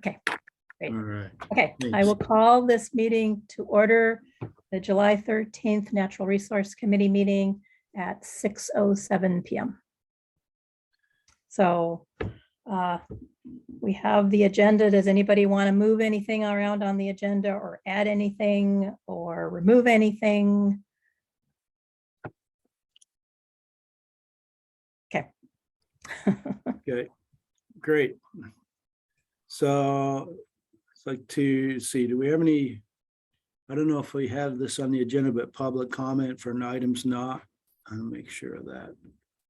Okay, great. All right. Okay, I Thanks. will call this meeting to order, the July 13th Natural Resource Committee meeting at 6:07 p.m. So we have the agenda. Does anybody want to move anything around on the agenda or add anything or remove anything? Okay. Okay, great. So I'd like to see, do we have any, I don't know if we have this on the agenda, but public comment for an items not, I'll make sure of that.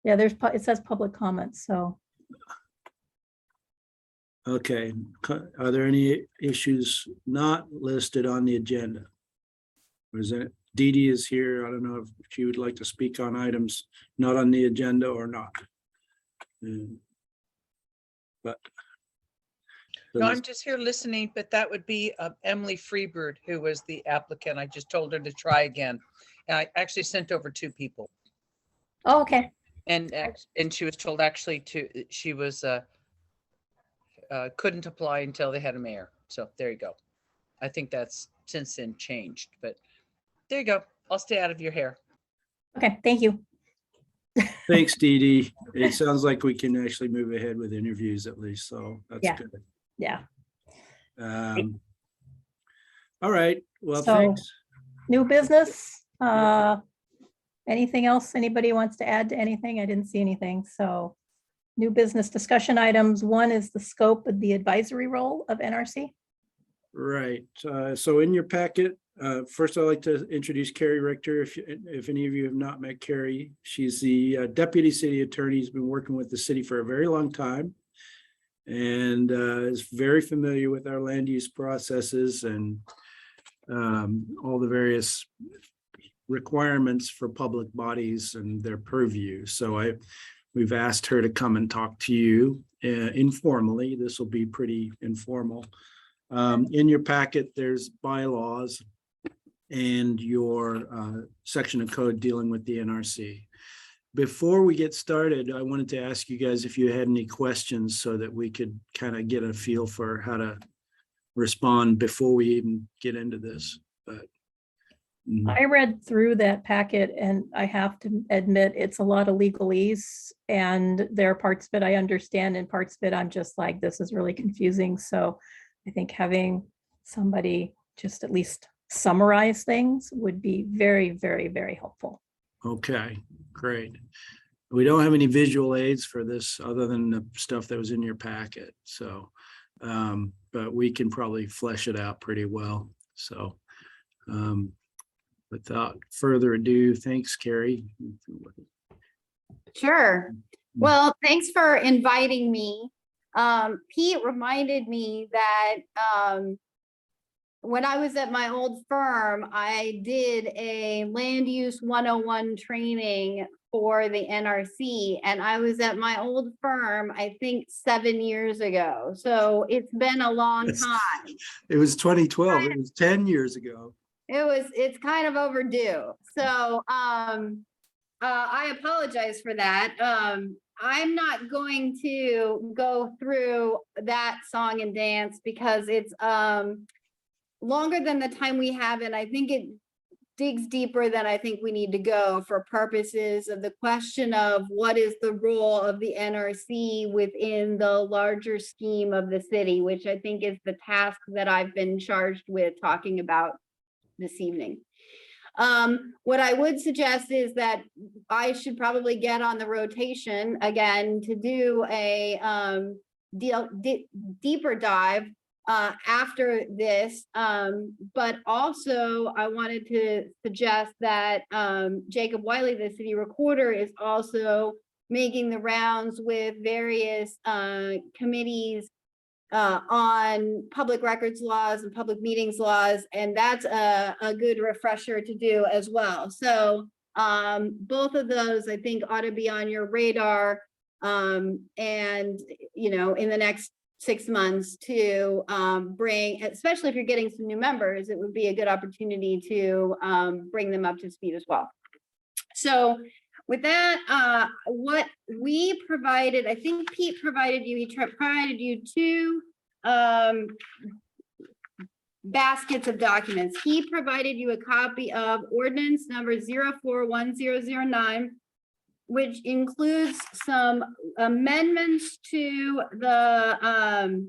Yeah, it says public comments, so. Okay, are there any issues not listed on the agenda? Or is it, Dee Dee is here. I don't know if she would like to speak on items not on the agenda or not. But. No, I'm just here listening, but that would be Emily Freebird, who was the applicant. I just told her to try again. And I actually sent over 2 people. Oh, okay. And she was told actually she was couldn't apply until they had a mayor. So there you go. I think that's since then changed, but there you go. I'll stay out of your hair. Okay, thank you. Thanks, Dee Dee. It sounds like we can actually move ahead with interviews at least, so that's Yeah. good. Yeah. All right, well, So- thanks. New business. Anything else anybody wants to add to anything? I didn't see anything. So new business discussion items. One is the scope of the advisory role of NRC. Right, so in your packet, first I'd like to introduce Carrie Richter. If any of you have not met Carrie, she's the deputy city attorney. Has been working with the city for a very long time and is very familiar with our land use processes and all the various requirements for public bodies and their purview. So we've asked her to come and talk to you informally. This will be pretty informal. In your packet, there's bylaws and your section of code dealing with the NRC. Before we get started, I wanted to ask you guys if you had any questions so that we could kind of get a feel for how to respond before we even get into this. But I read through that packet and I have to admit, it's a lot of legalese and there are parts of it I understand and parts of it I'm just like, this is really confusing. So I think having somebody just at least summarize things would be very, very, very helpful. okay, great. We don't have any visual aids for this other than the stuff that was in your packet. So, but we can probably flesh it out pretty well. So, without further ado, thanks, Carrie. Sure. Well, thanks for inviting me. Pete reminded me that when I was at my old firm, I did a land use 101 training for the NRC, and I was at my old firm, I think 7 years ago. So it's been a long time. It was 2012. It was 10 years ago. It's kind of overdue. So I apologize for that. I'm not going to go through that song and dance because it's longer than the time we have, and I think it digs deeper than I think we need to go for purposes of the question of what is the role of the NRC within the larger scheme of the city, which I think is the task that I've been charged with talking about this evening. What I would suggest is that I should probably get on the rotation again to do a deeper dive after this. But also I wanted to suggest that Jacob Wiley, the city recorder, is also making the rounds with various committees on public records laws and public meetings laws, and that's a good refresher to do as well. So both of those I think ought to be on your radar, and you know, in the next 6 months to bring, especially if you're getting some new members, it would be a good opportunity to bring them up to speed as well. So with that, what we provided, I think Pete provided you, he provided you 2 baskets of documents. He provided you a copy of ordinance number 041009, which includes some amendments to the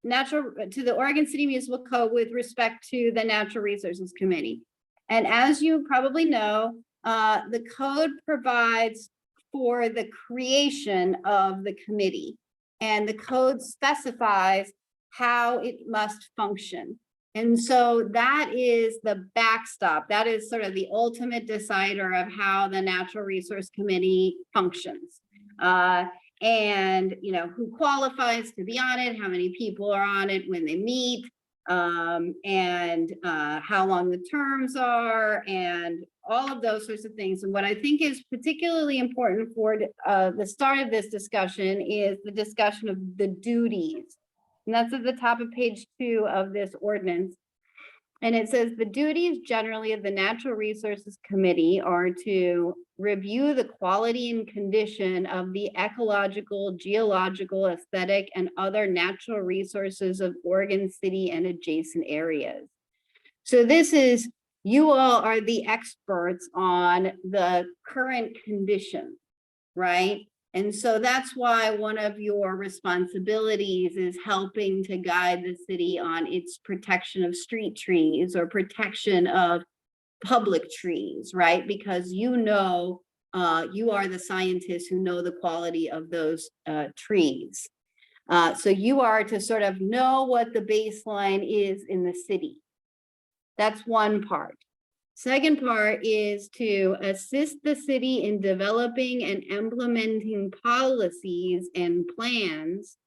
to the Oregon City Municipal Code with respect to the Natural Resources Committee. And as you probably know, the code provides for the creation of the committee, and the code specifies how it must function. And so that is the backstop. That is sort of the ultimate decider of how the Natural Resource Committee functions. And, you know, who qualifies to be on it, how many people are on it when they meet, and how long the terms are, and all of those sorts of things. And what I think is particularly important for the start of this discussion is the discussion of the duties. And that's at the top of page 2 of this ordinance. And it says the duties generally of the Natural Resources Committee are to review the quality and condition of the ecological, geological, aesthetic, and other natural resources of Oregon City and adjacent areas. So this is, you all are the experts on the current condition, right? And so that's why one of your responsibilities is helping to guide the city on its protection of street trees or protection of public trees, right? Because you know, you are the scientists who know the quality of those trees. So you are to sort of know what the baseline is in the city. That's one part. Second part is to assist the city in developing and implementing policies and plans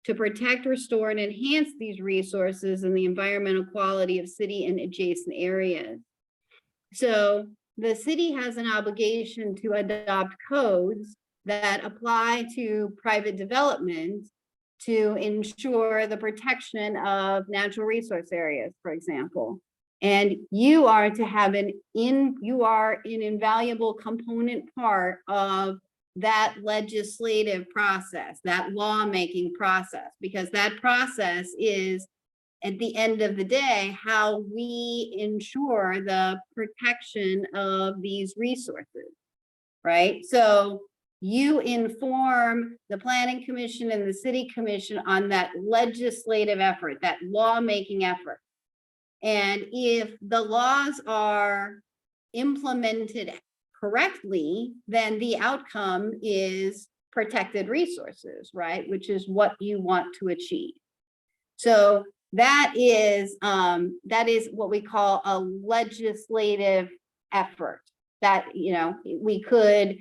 to protect, restore, and enhance these resources and the environmental quality of city and adjacent areas. So the city has an obligation to adopt codes that apply to private development to ensure the protection of natural resource areas, for example. And you are to have you are an invaluable component part of that legislative process, that lawmaking process, because that process is, at the end of the day, how we ensure the protection of these resources, right? So you inform the Planning Commission and the City Commission on that legislative effort, that lawmaking effort. And if the laws are implemented correctly, then the outcome is protected resources, right? Which is what you want to achieve. So that is what we call a legislative effort. That, you know, we could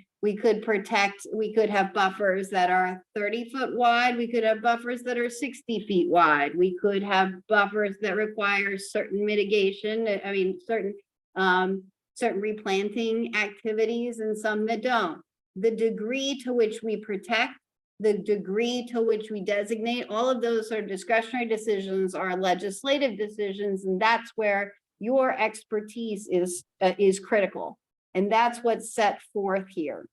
protect, we could have buffers that are 30 foot wide. We could have buffers that are 60 feet wide. We could have buffers that require certain mitigation. I mean, certain replanting activities and some that don't. The degree to which we protect, the degree to which we designate, all of those are discretionary decisions, are legislative decisions, and that's where your expertise is critical. And that's what's set forth here.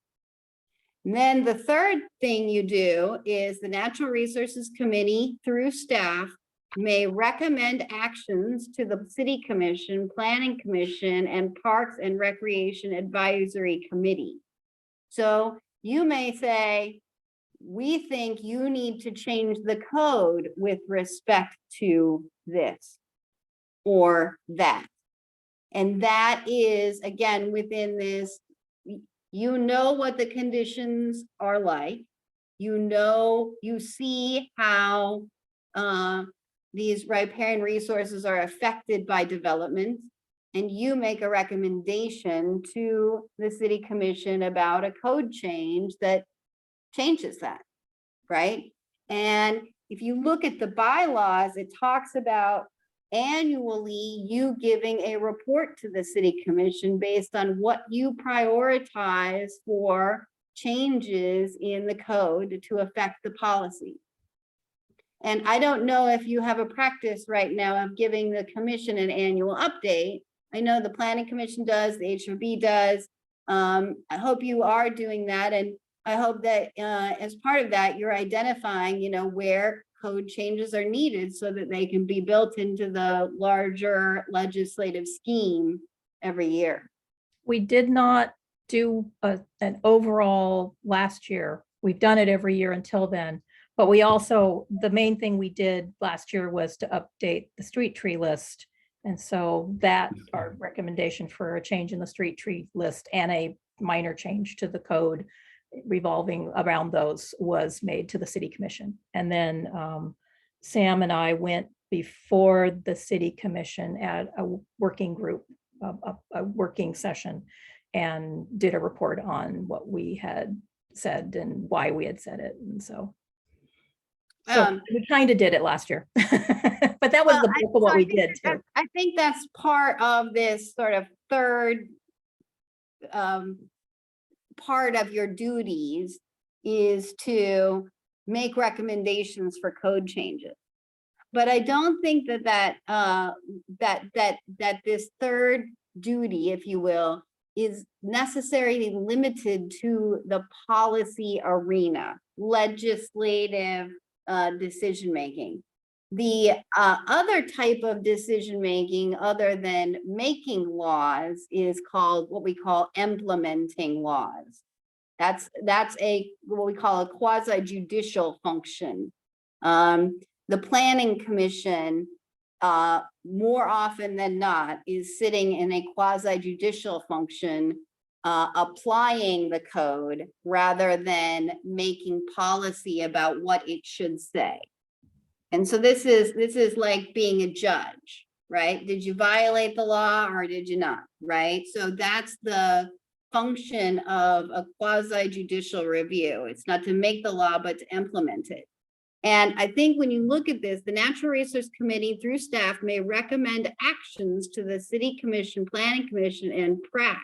And then the third thing you do is the Natural Resources Committee through staff may recommend actions to the City Commission, Planning Commission, and Parks and Recreation Advisory Committee. So you may say, we think you need to change the code with respect to this or that. And that is, again, within this, you know what the conditions are like. You know, you see how these riparian resources are affected by development, and you make a recommendation to the City Commission about a code change that changes that, right? And if you look at the bylaws, it talks about annually you giving a report to the City Commission based on what you prioritize for changes in the code to affect the policy. And I don't know if you have a practice right now of giving the commission an annual update. I know the Planning Commission does, the HRB does. I hope you are doing that, and I hope that as part of that, you're identifying, you know, where code changes are needed so that they can be built into the larger legislative scheme every year. We did not do an overall last year. We've done it every year until then. But we also, the main thing we did last year was to update the street tree list. And so that, our recommendation for a change in the street tree list and a minor change to the code revolving around those was made to the city commission. And then Sam and I went before the city commission at a working group, a working session, and did a report on what we had said and why we had said it. And so we kind of did it last year, but that was the bulk of what we did too. I think that's part of this sort of third part of your duties is to make recommendations for code changes. But I don't think that this third duty, if you will, is necessarily limited to the policy arena, legislative decision-making. The other type of decision-making other than making laws is called what we call implementing laws. That's what we call a quasi-judicial function. The Planning Commission, more often than not, is sitting in a quasi-judicial function, applying the code rather than making policy about what it should say. And so this is like being a judge, right? Did you violate the law or did you not, right? So that's the function of a quasi-judicial review. It's not to make the law, but to implement it. And I think when you look at this, the Natural Resource Committee through staff may recommend actions to the City Commission, Planning Commission, and PRAC.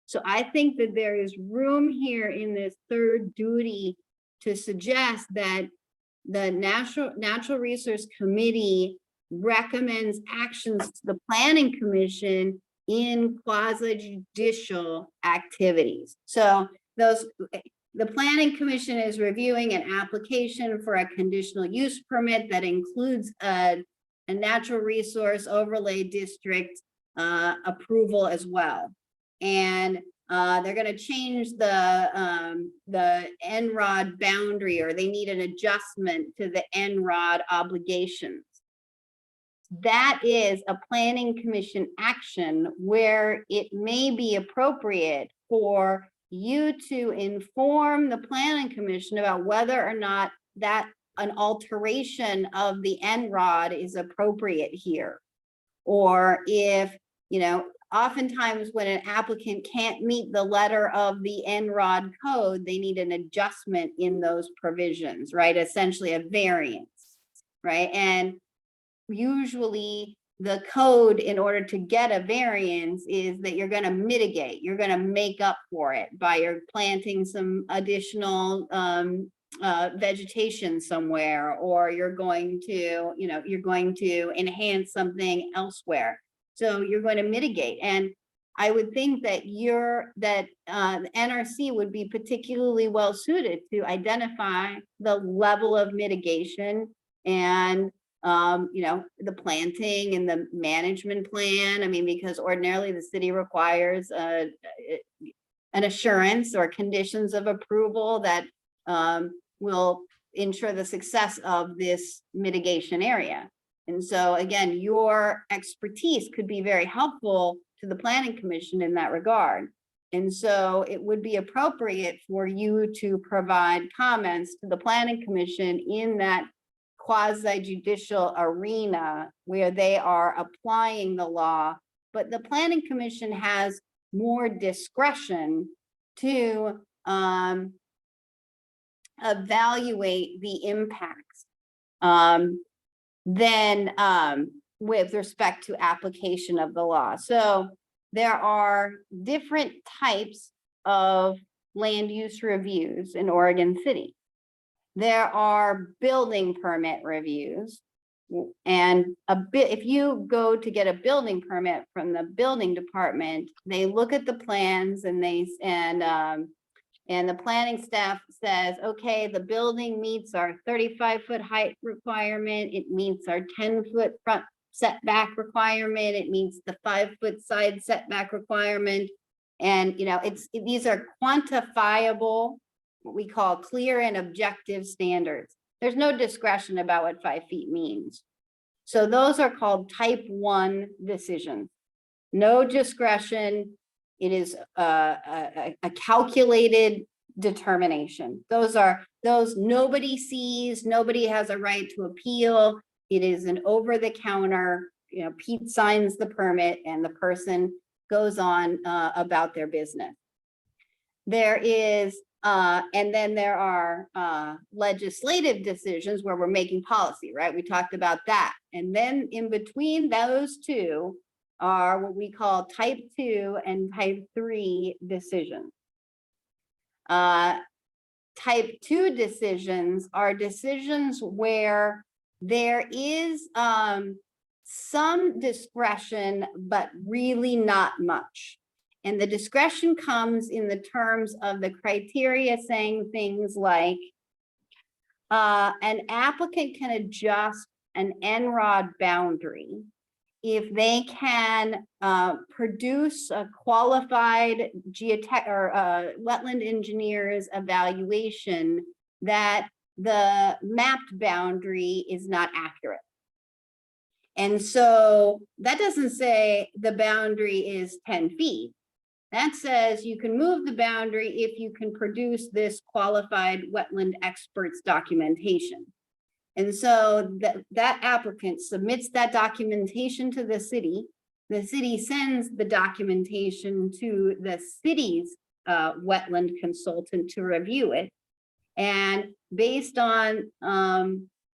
So I think that there is room here in this third duty to suggest that the Natural Resource Committee recommends actions to the Planning Commission in quasi-judicial activities. So the Planning Commission is reviewing an application for a conditional use permit that includes a natural resource overlay district approval as well. And they're going to change the Nrod boundary, or they need an adjustment to the Nrod obligations. That is a Planning Commission action where it may be appropriate for you to inform the Planning Commission about whether or not that an alteration of the Nrod is appropriate here. Or if, oftentimes when an applicant can't meet the letter of the Nrod code, they need an adjustment in those provisions, right? Essentially a variance, right? And usually the code, in order to get a variance, is that you're going to mitigate, you're going to make up for it by your planting some additional vegetation somewhere, or you're going to enhance something elsewhere. So you're going to mitigate. And I would think that the NRC would be particularly well suited to identify the level of mitigation and the planting and the management plan. I mean, because ordinarily the city requires an assurance or conditions of approval that will ensure the success of this mitigation area. And so again, your expertise could be very helpful to the Planning Commission in that regard. And so it would be appropriate for you to provide comments to the Planning Commission in that quasi-judicial arena where they are applying the law, but the Planning Commission has more discretion to evaluate the impacts than with respect to application of the law. So there are different types of land use reviews in Oregon City. There are building permit reviews, and if you go to get a building permit from the building department, they look at the plans and And the planning staff says, okay, the building meets our 35-foot height requirement. It meets our 10-foot front setback requirement. It meets the 5-foot side setback requirement. And, these are quantifiable, what we call clear and objective standards. There's no discretion about what 5 feet means. So those are called type 1 decisions. No discretion. It is a calculated determination. Those nobody sees, nobody has a right to appeal. It is an over-the-counter, Pete signs the permit and the person goes on about their business. There is, and then there are legislative decisions where we're making policy, right? We talked about that. And then in between those two are what we call type 2 and type 3 decisions. Type 2 decisions are decisions where there is some discretion, but really not much. And the discretion comes in the terms of the criteria saying things like an applicant can adjust an Nrod boundary if they can produce a qualified wetland engineer's evaluation that the mapped boundary is not accurate. And so that doesn't say the boundary is 10 feet. That says you can move the boundary if you can produce this qualified wetland expert's documentation. And so that applicant submits that documentation to the city sends the documentation to the city's wetland consultant to review it. And based on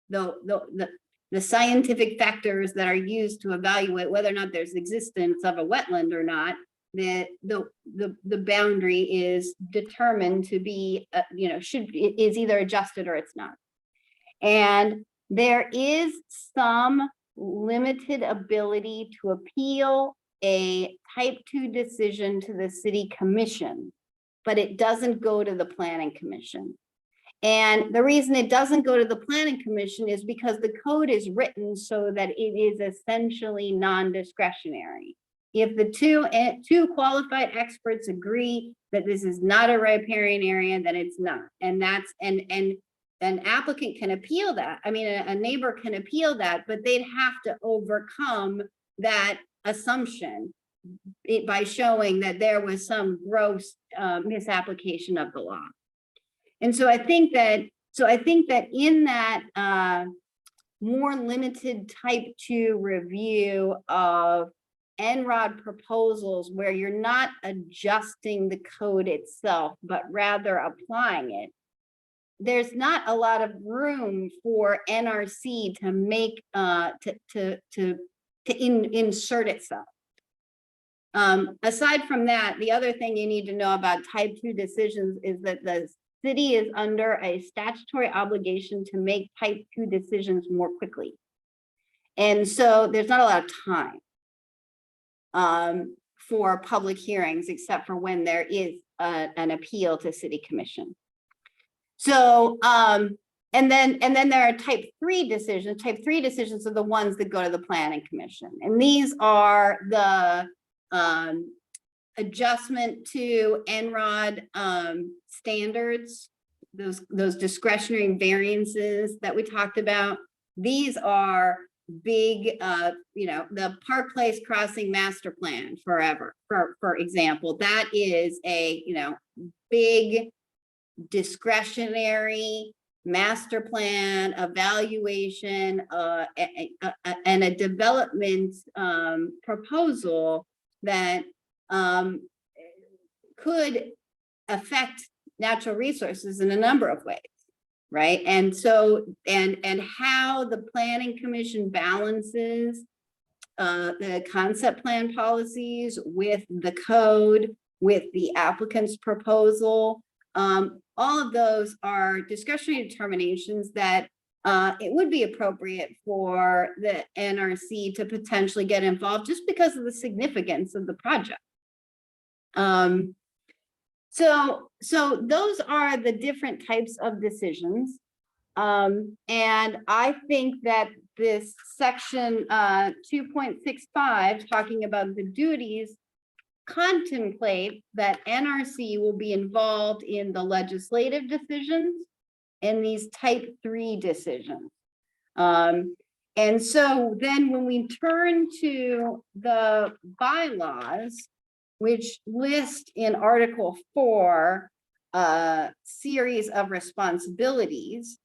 the scientific factors that are used to evaluate whether or not there's existence of a wetland or not, the boundary is determined to be, is either adjusted or it's not. And there is some limited ability to appeal a type 2 decision to the city commission, but it doesn't go to the planning commission. And the reason it doesn't go to the planning commission is because the code is written so that it is essentially non-discretionary. If the two qualified experts agree that this is not a riparian area, then it's not. And that's an applicant can appeal that. I mean, a neighbor can appeal that, but they'd have to overcome that assumption by showing that there was some gross misapplication of the law. And so I think that in that more limited type 2 review of Enrod proposals where you're not adjusting the code itself, but rather applying it, there's not a lot of room for NRC to make insert itself. Aside from that, the other thing you need to know about type 2 decisions is that the city is under a statutory obligation to make type 2 decisions more quickly. And so there's not a lot of time for public hearings, except for when there is an appeal to city commission. So, and then there are type 3 decisions. Type 3 decisions are the ones that go to the planning commission. And these are the adjustment to Enrod standards, those discretionary variances that we talked about. These are big, the Park Place Crossing Master Plan for example, that is a, big discretionary master plan evaluation and a development proposal that could affect natural resources in a number of ways, right? And so, and how the planning commission balances the concept plan policies with the code, with the applicant's proposal, all of those are discretionary determinations that it would be appropriate for the NRC to potentially get involved just because of the significance of the project. So those are the different types of decisions. And I think that this section 2.65, talking about the duties, contemplate that NRC will be involved in the legislative decisions and these type 3 decisions. And so then when we turn to the bylaws, which list in Article 4 a series of responsibilities,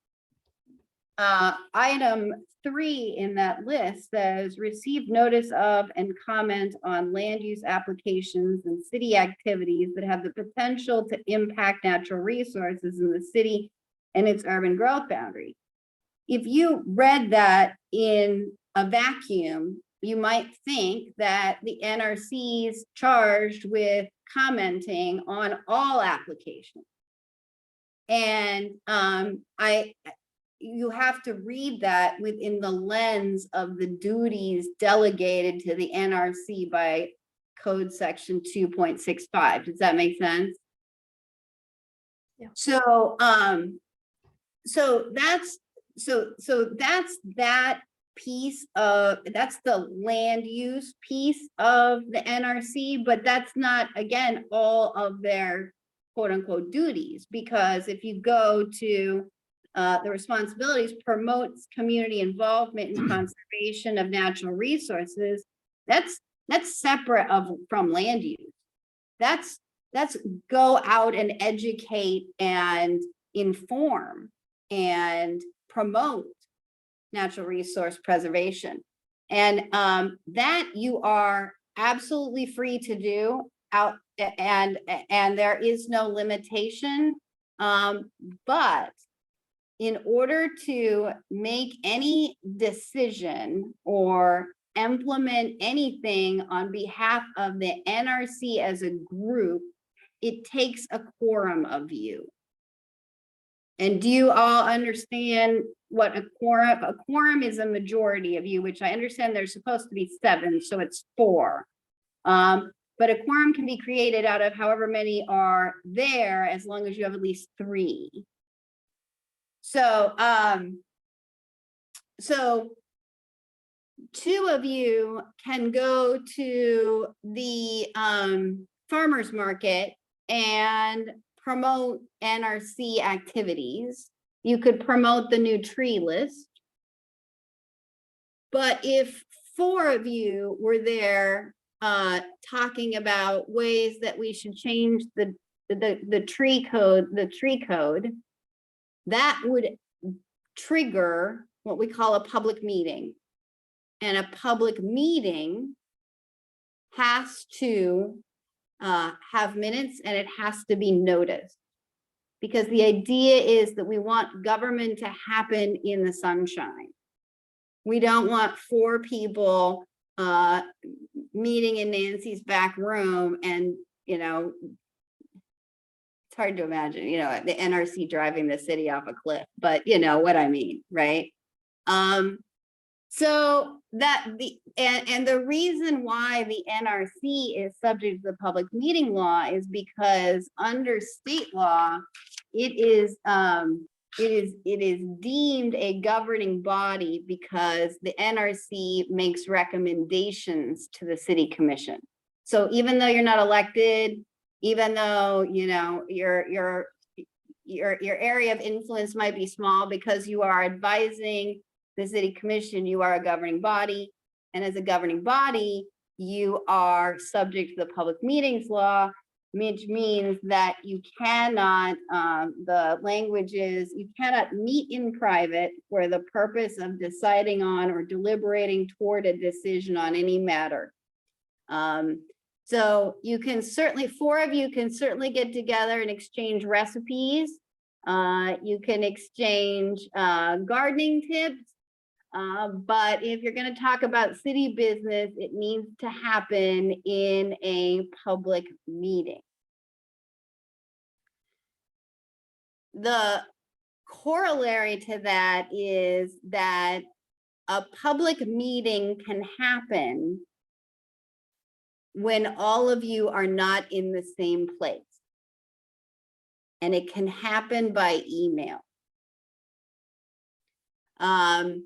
item 3 in that list says receive notice of and comment on land use applications and city activities that have the potential to impact natural resources in the city and its urban growth boundary. If you read that in a vacuum, you might think that the NRC is charged with commenting on all applications. And you have to read that within the lens of the duties delegated to the NRC by code section 2.65. Does that make sense? Yeah. So that's that piece of, that's the land use piece of the NRC, but that's not, again, all of their quote unquote duties, because if you go to the responsibilities, promotes community involvement in conservation of natural resources, that's separate from land use. That's go out and educate and inform and promote natural resource preservation. And that you are absolutely free to do out, and there is no limitation. But in order to make any decision or implement anything on behalf of the NRC as a group, it takes a quorum of you. And do you all understand what a quorum? A quorum is a majority of you, which I understand there's supposed to be 7, so it's 4. But a quorum can be created out of however many are there, as long as you have at least 3. So, so 2 of you can go to the farmer's market and promote NRC activities. You could promote the new tree list. But if 4 of you were there talking about ways that we should change the tree code, that would trigger what we call a public meeting. And a public meeting has to have minutes, and it has to be noticed. Because the idea is that we want government to happen in the sunshine. We don't want 4 people meeting in Nancy's back room and, it's hard to imagine, the NRC driving the city off a cliff, but you know what I mean, right? So that the reason why the NRC is subject to the public meeting law is because under state law, it is deemed a governing body because the NRC makes recommendations to the city commission. So even though you're not elected, even though your area of influence might be small, because you are advising the city commission, you are a governing body, and as a governing body, you are subject to the public meetings law, which means that you cannot, the language is, you cannot meet in private for the purpose of deciding on or deliberating toward a decision on any matter. So you can certainly, 4 of you can certainly get together and exchange recipes. You can exchange gardening tips. But if you're going to talk about city business, it needs to happen in a public meeting. The corollary to that is that a public meeting can happen when all of you are not in the same place. and it can happen by email. And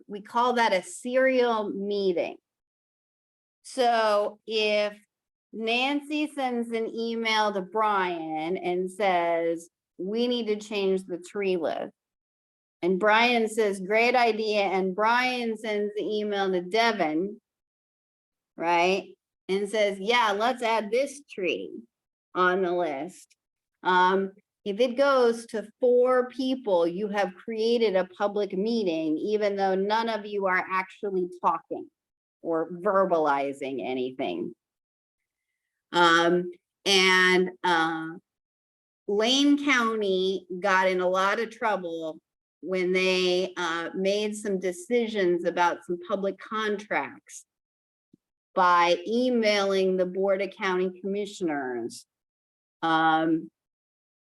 we call that a serial meeting. So if Nancy sends an email to Brian and says, we need to change the tree list, and Brian says, great idea, and Brian sends the email to Devin, right, and says, yeah, let's add this tree on the list. If it goes to 4 people, you have created a public meeting, even though none of you are actually talking or verbalizing anything. Lane County got in a lot of trouble when they made some decisions about some public contracts by emailing the Board of County Commissioners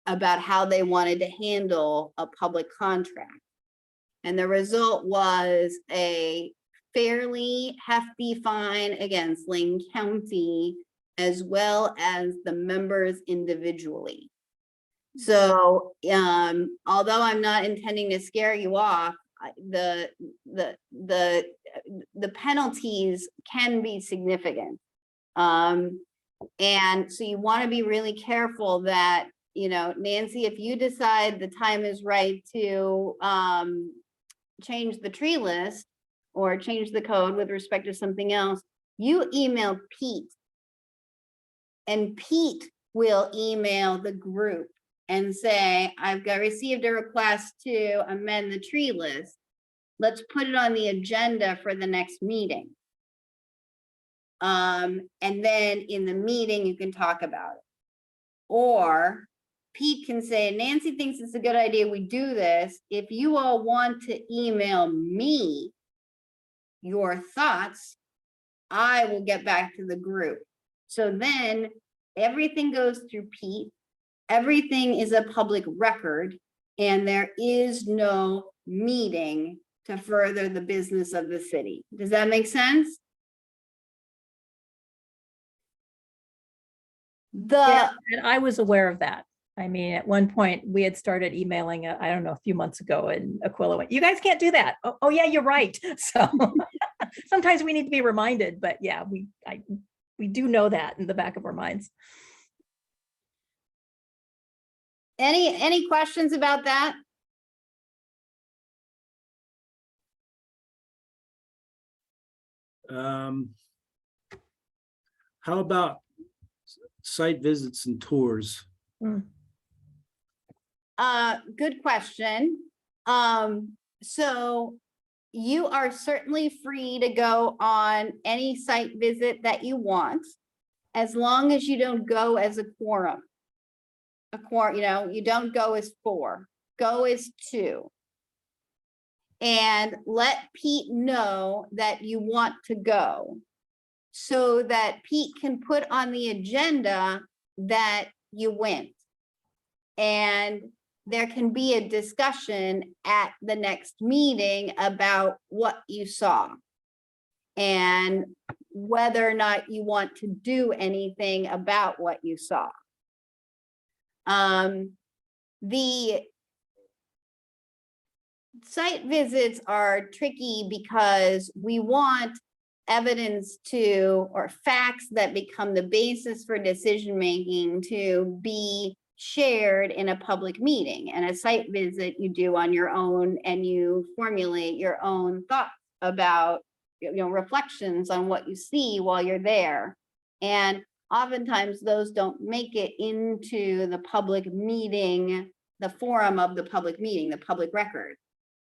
about how they wanted to handle a public contract. And the result was a fairly hefty fine against Lane County, as well as the members individually. So although I'm not intending to scare you off, the penalties can be significant. And so you want to be really careful that, you know, Nancy, if you decide the time is right to change the tree list or change the code with respect to something else, you email Pete, and Pete will email the group and say, I've received a request to amend the tree list. Let's put it on the agenda for the next meeting. And then in the meeting, you can talk about it. Or Pete can say, Nancy thinks it's a good idea we do this. If you all want to email me your thoughts, I will get back to the group. So then everything goes through Pete. Everything is a public record, and there is no meeting to further the business of the city. Does that make sense? Yeah, and I was aware of that. I mean, at one point we had started emailing, I don't know, a few months ago, and Aquila went, you guys can't do that. Oh yeah, you're right. So sometimes we need to be reminded, but yeah, we do know that in the back of our minds. Any questions about that? How about site visits and tours? Good question. So you are certainly free to go on any site visit that you want, as long as you don't go as a quorum. You know, you don't go as 4, go as 2. And let Pete know that you want to go, so that Pete can put on the agenda that you went. And there can be a discussion at the next meeting about what you saw and whether or not you want to do anything about what you saw. The site visits are tricky because we want evidence to, or facts that become the basis for decision making, to be shared in a public meeting. And a site visit you do on your own, and you formulate your own thoughts about, you know, reflections on what you see while you're there. And oftentimes those don't make it into the public meeting, the forum of the public meeting, the public record.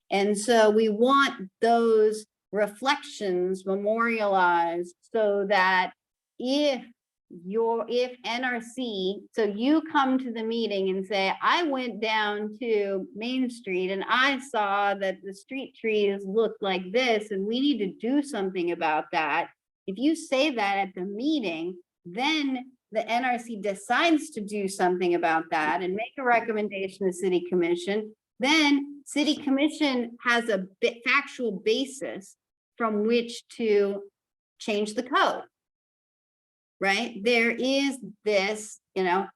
And so we want those reflections memorialized, so that if NRC, so you come to the meeting and say, I went down to Main Street and I saw that the street trees look like this, and we need to do something about that. If you say that at the meeting, then the NRC decides to do something about that and make a recommendation to City Commission. Then City Commission has a factual basis from which to change the code. right? There is this,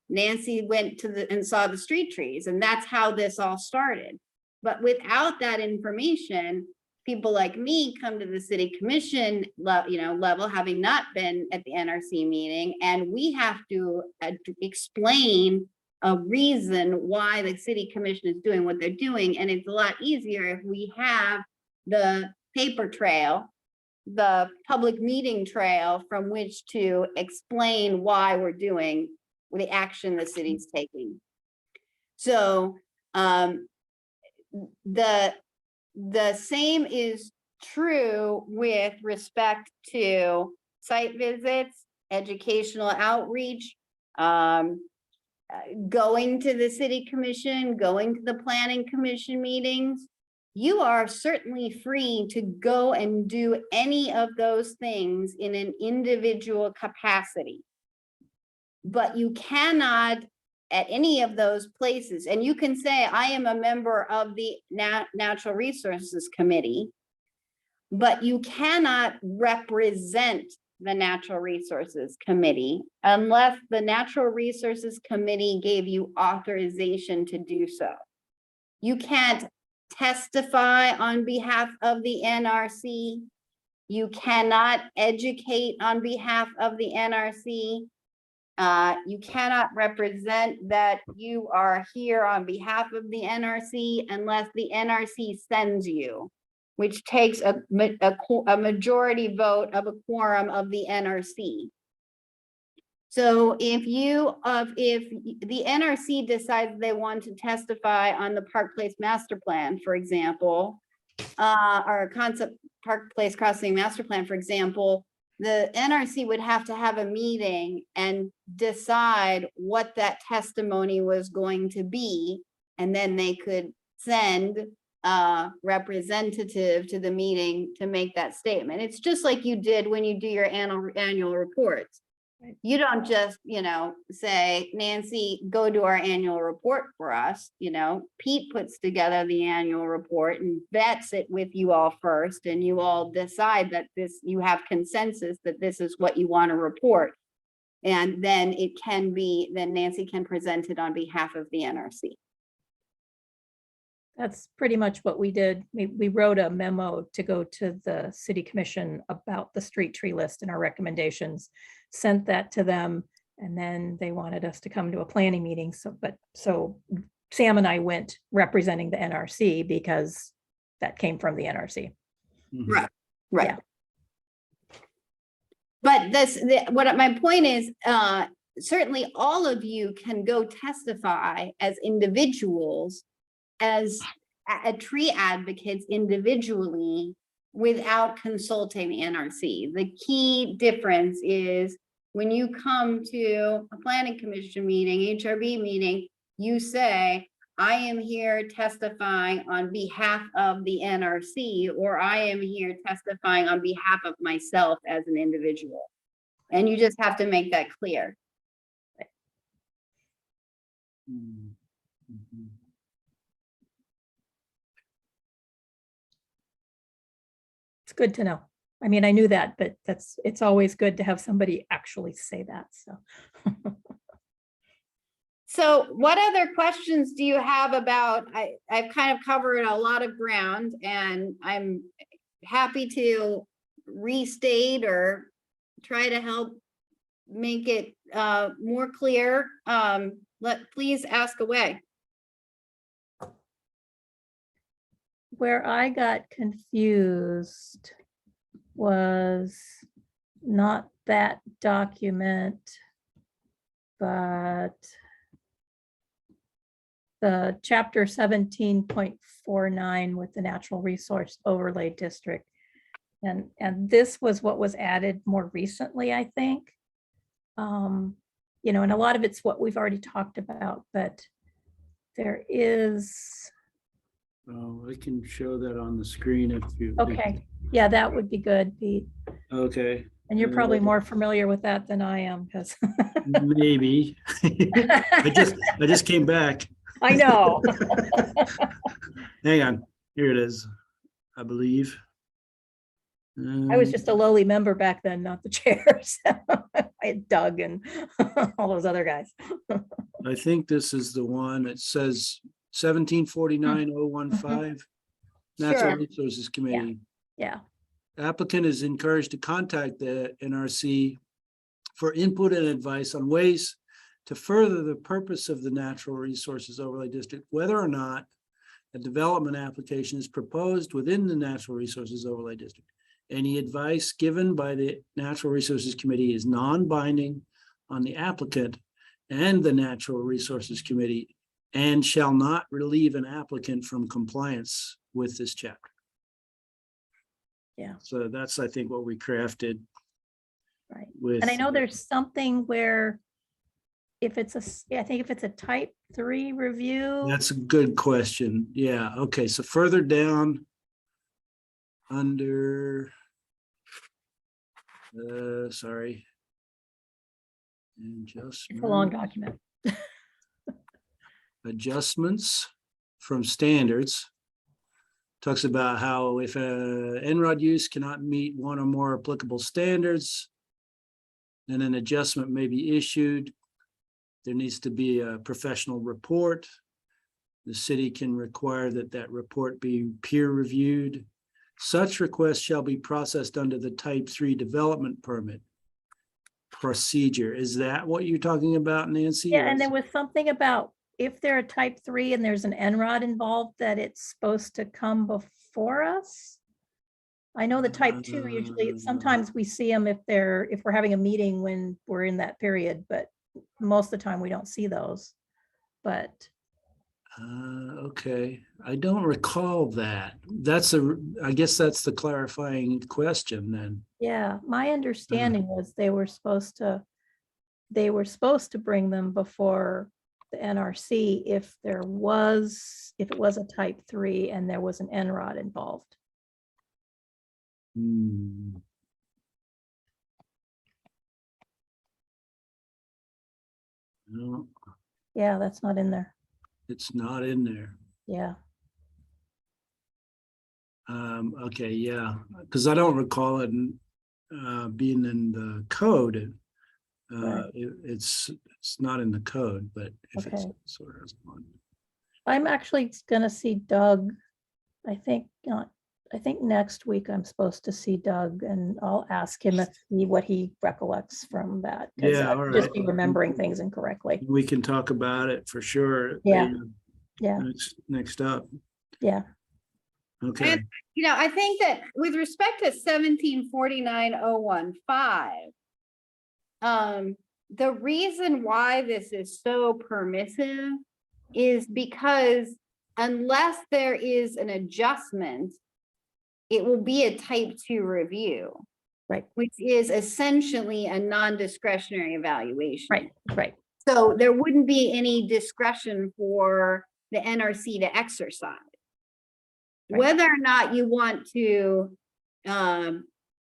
Nancy went and saw the street trees, and that's how this all started. But without that information, people like me come to the city commission level, having not been at the NRC meeting, and we have to explain a reason why the city commission is doing what they're doing. And it's a lot easier if we have the paper trail, the public meeting trail from which to explain why we're doing the action the city's taking. So the same is true with respect to site visits, educational outreach, going to the city commission, going to the planning commission meetings. You are certainly free to go and do any of those things in an individual capacity. But you cannot at any of those places, and you can say, I am a member of the Natural Resources Committee, but you cannot represent the Natural Resources Committee unless the Natural Resources Committee gave you authorization to do so. You can't testify on behalf of the NRC. You cannot educate on behalf of the NRC. You cannot represent that you are here on behalf of the NRC unless the NRC sends you, which takes a majority vote of a quorum of the NRC. So if the NRC decides they want to testify on the Park Place Master Plan, for example, or concept Park Place Crossing Master Plan, for example, the NRC would have to have a meeting and decide what that testimony was going to be, and then they could send a representative to the meeting to make that statement. It's just like you did when you do your annual reports. Right. You don't just, say, Nancy, go do our annual report for us. Pete puts together the annual report and vets it with you all first, and you all decide that you have consensus that this is what you want to report. And then then Nancy can present it on behalf of the NRC. That's pretty much what we did. We wrote a memo to go to the city commission about the street tree list and our recommendations, sent that to them, and then they wanted us to come to a planning meeting. So Sam and I went representing the NRC because that came from the NRC. Right. Yeah. But what my point is, certainly all of you can go testify as individuals, as tree advocates individually, without consulting the NRC. The key difference is when you come to a planning commission meeting, HRB meeting, you say, I am here testifying on behalf of the NRC, or I am here testifying on behalf of myself as an individual. And you just have to make that clear. Mm-hmm. It's good to know. I mean, I knew that, but it's always good to have somebody actually say that. So. So what other questions do you have about, I've kind of covered a lot of ground, and I'm happy to restate or try to help make it more clear. Please ask away. Where I got confused was not that document, but the chapter 17.49 with the natural resource overlay district. And this was what was added more recently, I think. And a lot of it's what we've already talked about, but there is. Oh, I can show that on the screen if you. Okay, yeah, that would be good, Pete. Okay. And you're probably more familiar with that than I am, because. Maybe. I just came back. I know. Hang on, here it is, I believe. I was just a lowly member back then, not the chair. So Doug and all those other guys. I think this is the one that says 1749-015, Natural Sure. Resources Committee. Yeah, Applicant is encouraged to contact the NRC for input and advice on ways to further the purpose of the Natural Resources Overlay District, whether or not a development application is proposed within the Natural Resources Overlay District. Any advice given by the Natural Resources Committee is non-binding on the applicant and the Natural Resources Committee and shall not relieve an applicant from compliance with this chapter. Yeah. So that's, I think, what we crafted right. with. And I know there's something where if it's I think if it's a type 3 review. That's a good question. Yeah, okay, so further down under, sorry. It's a long Adjustment, document. adjustments from standards. Talks about how if a Enrod use cannot meet one or more applicable standards, then an adjustment may be issued. There needs to be a professional report. The city can require that that report be peer reviewed. Such requests shall be processed under the type 3 development permit procedure. Is that what you're talking about, Nancy? Yeah, and there was something about if they're a type 3 and there's an Nrod involved, that it's supposed to come before us. I know the type 2 usually, sometimes we see them if we're having a meeting when we're in that period, but most of the time we don't see those. But Okay, I don't recall that. I guess that's the clarifying question then. yeah, my understanding was they were supposed to bring them before the NRC if it was a type 3 and there was an Nrod involved. Hmm. No, Yeah, that's not in there. it's not in there. Yeah, Okay, yeah, because I don't recall it being in the code. Right. It's not in the code, but if it's Okay. sort of one. I'm actually gonna see Doug. I think next week I'm supposed to see Doug and I'll ask him what he recollects from that. Because Yeah, I all could just right. be remembering things incorrectly. We can talk about it for sure. Yeah. Yeah, Next up. yeah, Okay. I think that with respect to 1749-015, the reason why this is so permissive is because unless there is an adjustment, it will be a type 2 review. Right. Which is essentially a non-discretionary evaluation. right. So there wouldn't be any discretion for the NRC to exercise. Right. Whether or not you want to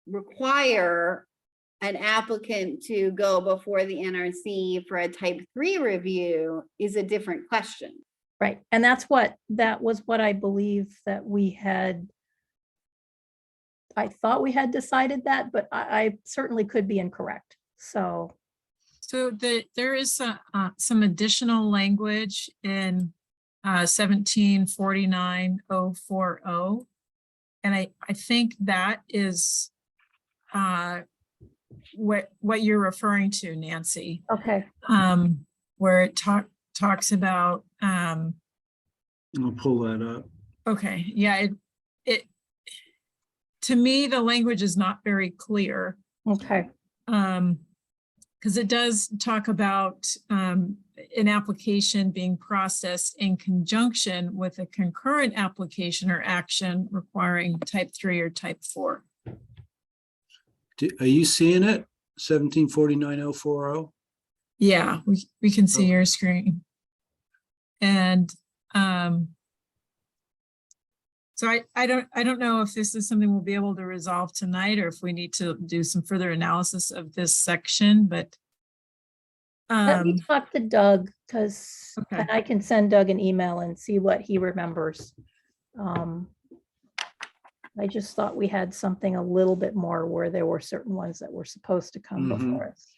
require an applicant to go before the NRC for a type 3 review is a different question. Right. And that was what I believe that I thought we had decided that, but I certainly could be incorrect. So there is some additional language in 1749-040. And I think that is what you're referring to, Nancy. okay, Where it talks about I'll pull that up. okay, yeah, it to me the language is not very clear. okay, Because it does talk about an application being processed in conjunction with a concurrent application or action requiring type 3 or type 4. Are you seeing it? 1749-040? Yeah, we can see Okay. your screen. And so I don't know if this is something we'll be able to resolve tonight or if we need to do some further analysis of this section, but let me talk to Doug because Okay. I can send Doug an email and see what he remembers. I just thought we had something a little bit more where there were certain ones that were supposed to come Mhm. before us.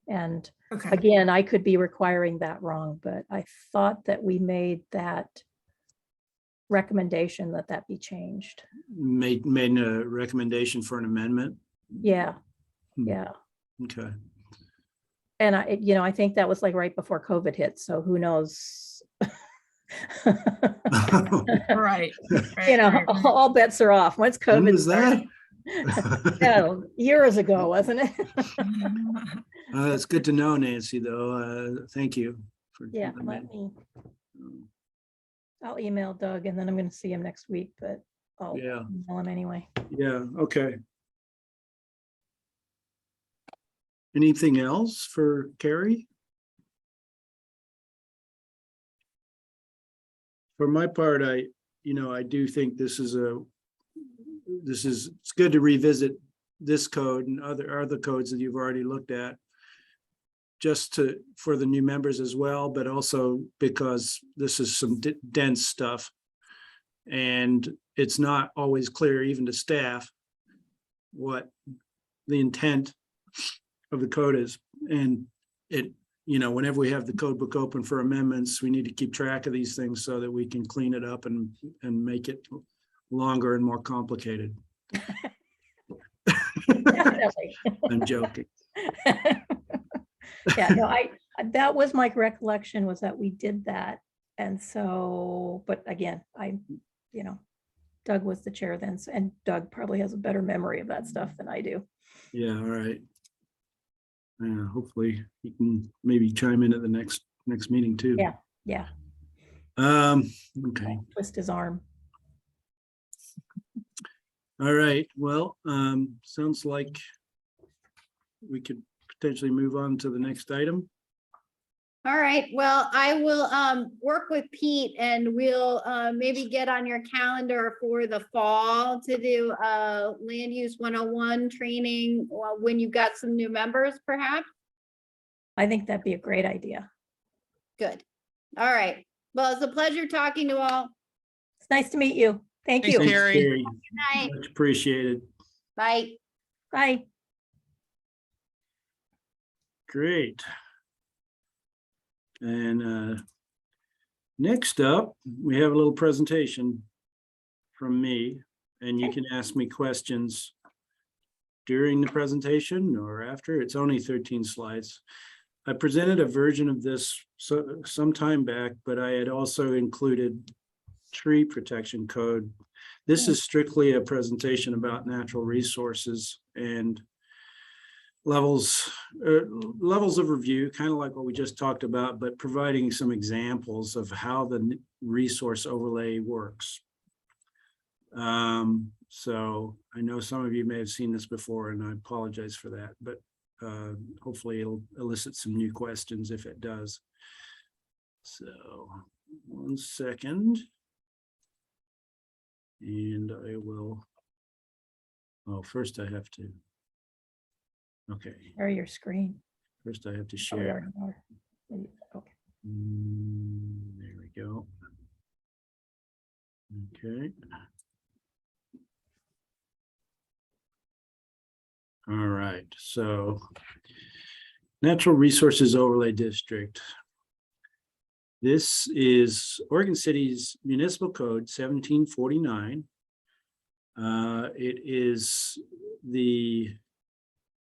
And Okay. again, I could be requiring that wrong, but I thought that we made that recommendation that be changed. Made a recommendation for an amendment. Yeah, Hmm. yeah. Okay. And I think that was like right before COVID hit, so who knows? Right. All bets are off. Once When COVID was that? yeah, years ago, wasn't it? It's good to know, Nancy, though. Thank you. For Yeah, letting me- I'll email Doug and then I'm gonna see him next week, but I'll Yeah. email him anyway. Yeah, okay. Anything else for Carrie? For my part, I do think it's good to revisit this code and other codes that you've already looked at. Just for the new members as well, but also because this is some dense stuff. And it's not always clear even to staff what the intent of the code is. And whenever we have the code book open for amendments, we need to keep track of these things so that we can clean it up and make it longer and more complicated. Definitely. I'm joking. Yeah, no, that was my recollection, was that we did that. And so, but again, Doug was the chair then, and Doug probably has a better memory of that stuff than I do. Yeah, all right. Yeah, hopefully you can maybe chime in at the next meeting too. Yeah. Okay. Twist his arm. All right. Well, sounds like we could potentially move on to the next item. All right, well, I will work with Pete and we'll maybe get on your calendar for the fall to do land use 101 training when you've got some new members, perhaps. I think that'd be a great idea. Good. All right. Well, it's a pleasure talking to all. It's nice to meet you. Thank Thanks, you. Thanks, Carrie. Carrie. Good night. Much appreciated. Bye. Bye. Great. And next up, we have a little presentation from me, and you can ask me questions during the presentation or after. It's only 13 slides. I presented a version of this some time back, but I had also included tree protection code. This is strictly a presentation about natural resources and levels of review, kind of like what we just talked about, but providing some examples of how the resource overlay works. So I know some of you may have seen this before, and I apologize for that, but hopefully it'll elicit some new questions if it does. So 1 second. And I will, first I have to, okay, Share your screen. first I have to Oh, we share. already are. Maybe- Okay. There we go. Okay. All right, so Natural Resources Overlay District. This is Oregon City's Municipal Code 1749. It is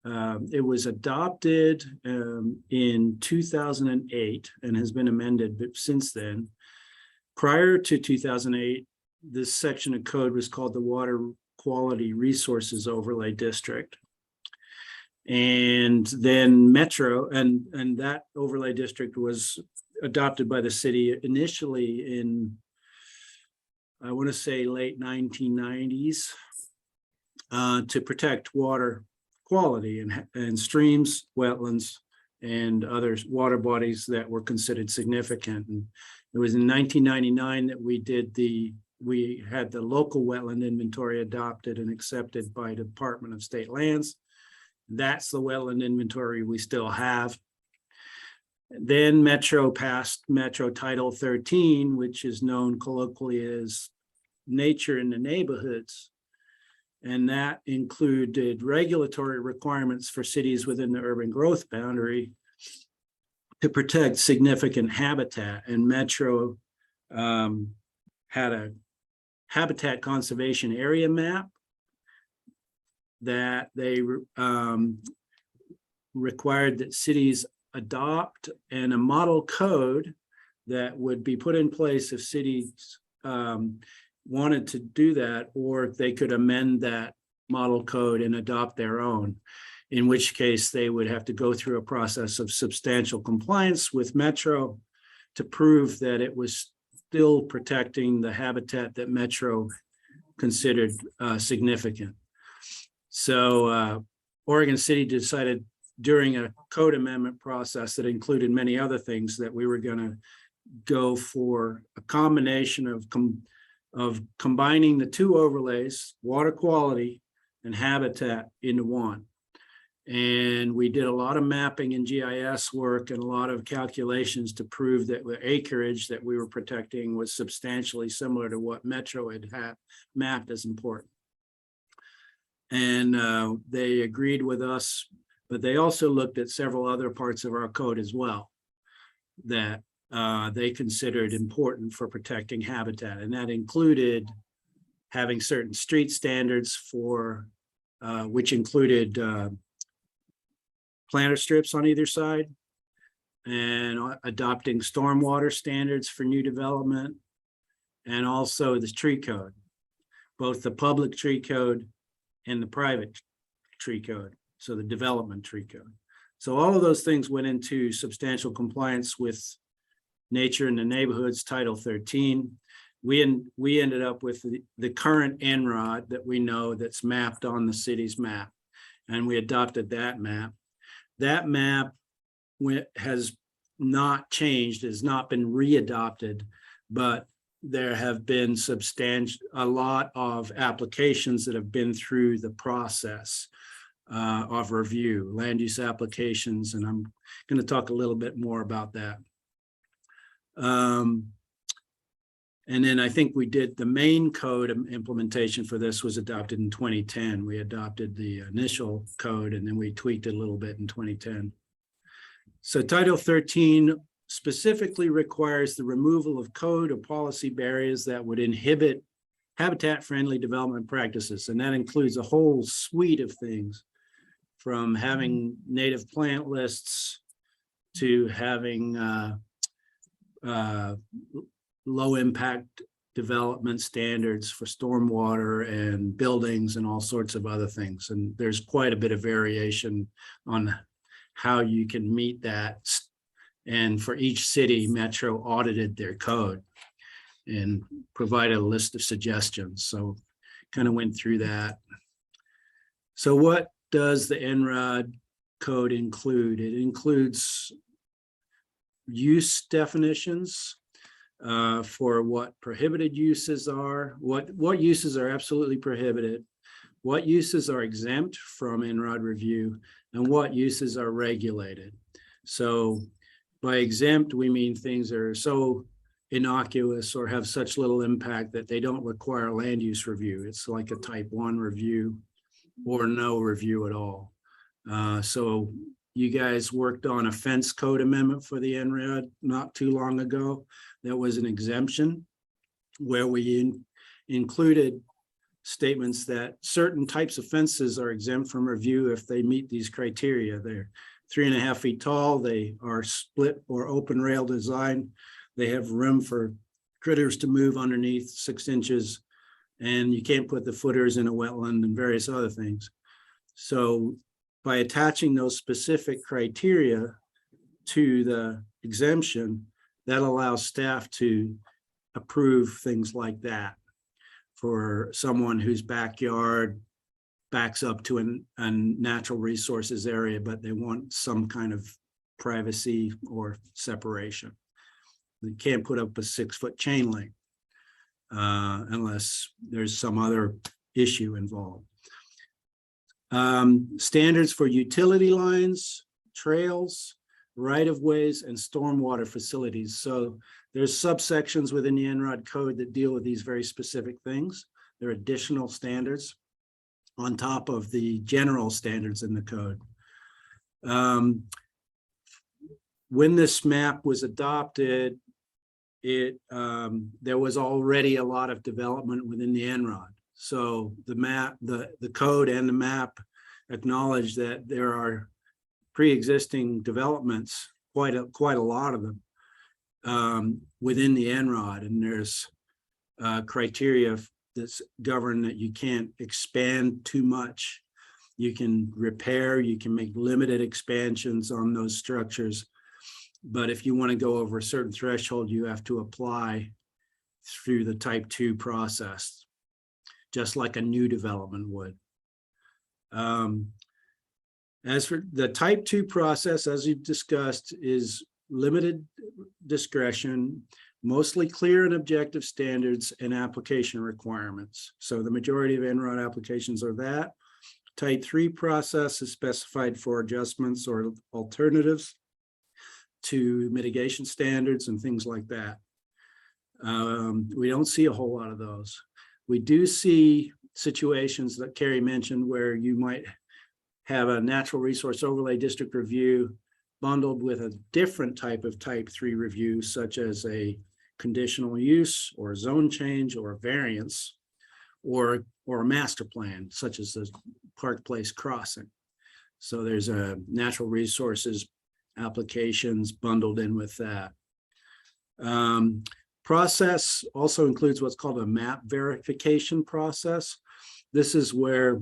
it was adopted in 2008 and has been amended since then. Prior to 2008, this section of code was called the Water Quality Resources Overlay District. And then Metro, and that overlay district was adopted by the city initially in, I want to say, late 1990s to protect water quality and streams, wetlands, and other water bodies that were considered significant. And it was in 1999 that we had the local wetland inventory adopted and accepted by the Department of State Lands. That's the wetland inventory we still have. Then Metro passed Metro Title 13, which is known colloquially as Nature in the Neighborhoods. And that included regulatory requirements for cities within the urban growth boundary to protect significant habitat. And Metro had a habitat conservation area map that they required that cities adopt, and a model code that would be put in place if cities wanted to do that, or they could amend that model code and adopt their own, in which case they would have to go through a process of substantial compliance with Metro to prove that it was still protecting the habitat that Metro considered significant. So Oregon City decided during a code amendment process that included many other things that we were going to go for a combination of combining the two overlays, water quality and habitat, into one. And we did a lot of mapping and GIS work and a lot of calculations to prove that the acreage that we were protecting was substantially similar to what Metro had mapped as important. And they agreed with us, but they also looked at several other parts of our code as well that they considered important for protecting habitat. And that included having certain street standards for, which included planter strips on either side, and adopting stormwater standards for new development, and also the tree code, both the public tree code and the private tree code, so the development tree code. So all of those things went into substantial compliance with Nature in the Neighborhoods, Title 13. We ended up with the current Nrod that we know that's mapped on the city's map, and we adopted that map. That map has not changed, has not been readopted, but there have been a lot of applications that have been through the process of review, land use applications, and I'm going to talk a little bit more about that. And then I think we did the main code implementation for this was adopted in 2010. We adopted the initial code and then we tweaked it a little bit in 2010. So Title 13 specifically requires the removal of code or policy barriers that would inhibit habitat-friendly development practices. And that includes a whole suite of things, from having native plant lists to having low impact development standards for stormwater and buildings and all sorts of other things. And there's quite a bit of variation on how you can meet that. And for each city, Metro audited their code and provided a list of suggestions. So kind of went through that. So what does the Nrod code include? It includes use definitions for what prohibited uses are, what uses are absolutely prohibited, what uses are exempt from Nrod review, and what uses are regulated. So by exempt, we mean things that are so innocuous or have such little impact that they don't require land use review. It's like a type 1 review or no review at all. So you guys worked on a fence code amendment for the Nrod not too long ago. That was an exemption where we included statements that certain types of fences are exempt from review if they meet these criteria. They're 3.5 feet tall, they are split or open rail design, they have room for critters to move underneath 6 inches, and you can't put the footers in a wetland and various other things. So by attaching those specific criteria to the exemption, that allows staff to approve things like that for someone whose backyard backs up to a natural resources area, but they want some kind of privacy or separation. They can't put up a 6-foot chain link unless there's some other issue involved. Standards for utility lines, trails, right-of-ways, and stormwater facilities. So there's subsections within the Enrod code that deal with these very specific things. There are additional standards. on top of the general standards in the code. When this map was adopted, there was already a lot of development within the Enrod. So the map, the code and the map acknowledge that there are pre-existing developments, quite a lot of them, within the Nrod, and there's criteria that's govern that you can't expand too much. You can repair, you can make limited expansions on those structures, but if you want to go over a certain threshold, you have to apply through the type 2 process, just like a new development would. As for the type 2 process, as you've discussed, is limited discretion, mostly clear and objective standards and application requirements. So the majority of Enrod applications are that. Type 3 process is specified for adjustments or alternatives to mitigation standards and things like that. We don't see a whole lot of those. We do see situations that Carrie mentioned where you might have a natural resource overlay district review bundled with a different type of type 3 review, such as a conditional use or a zone change or a variance or a master plan, such as the Park Place crossing. So there's a natural resources applications bundled in with that. Process also includes what's called a map verification process. This is where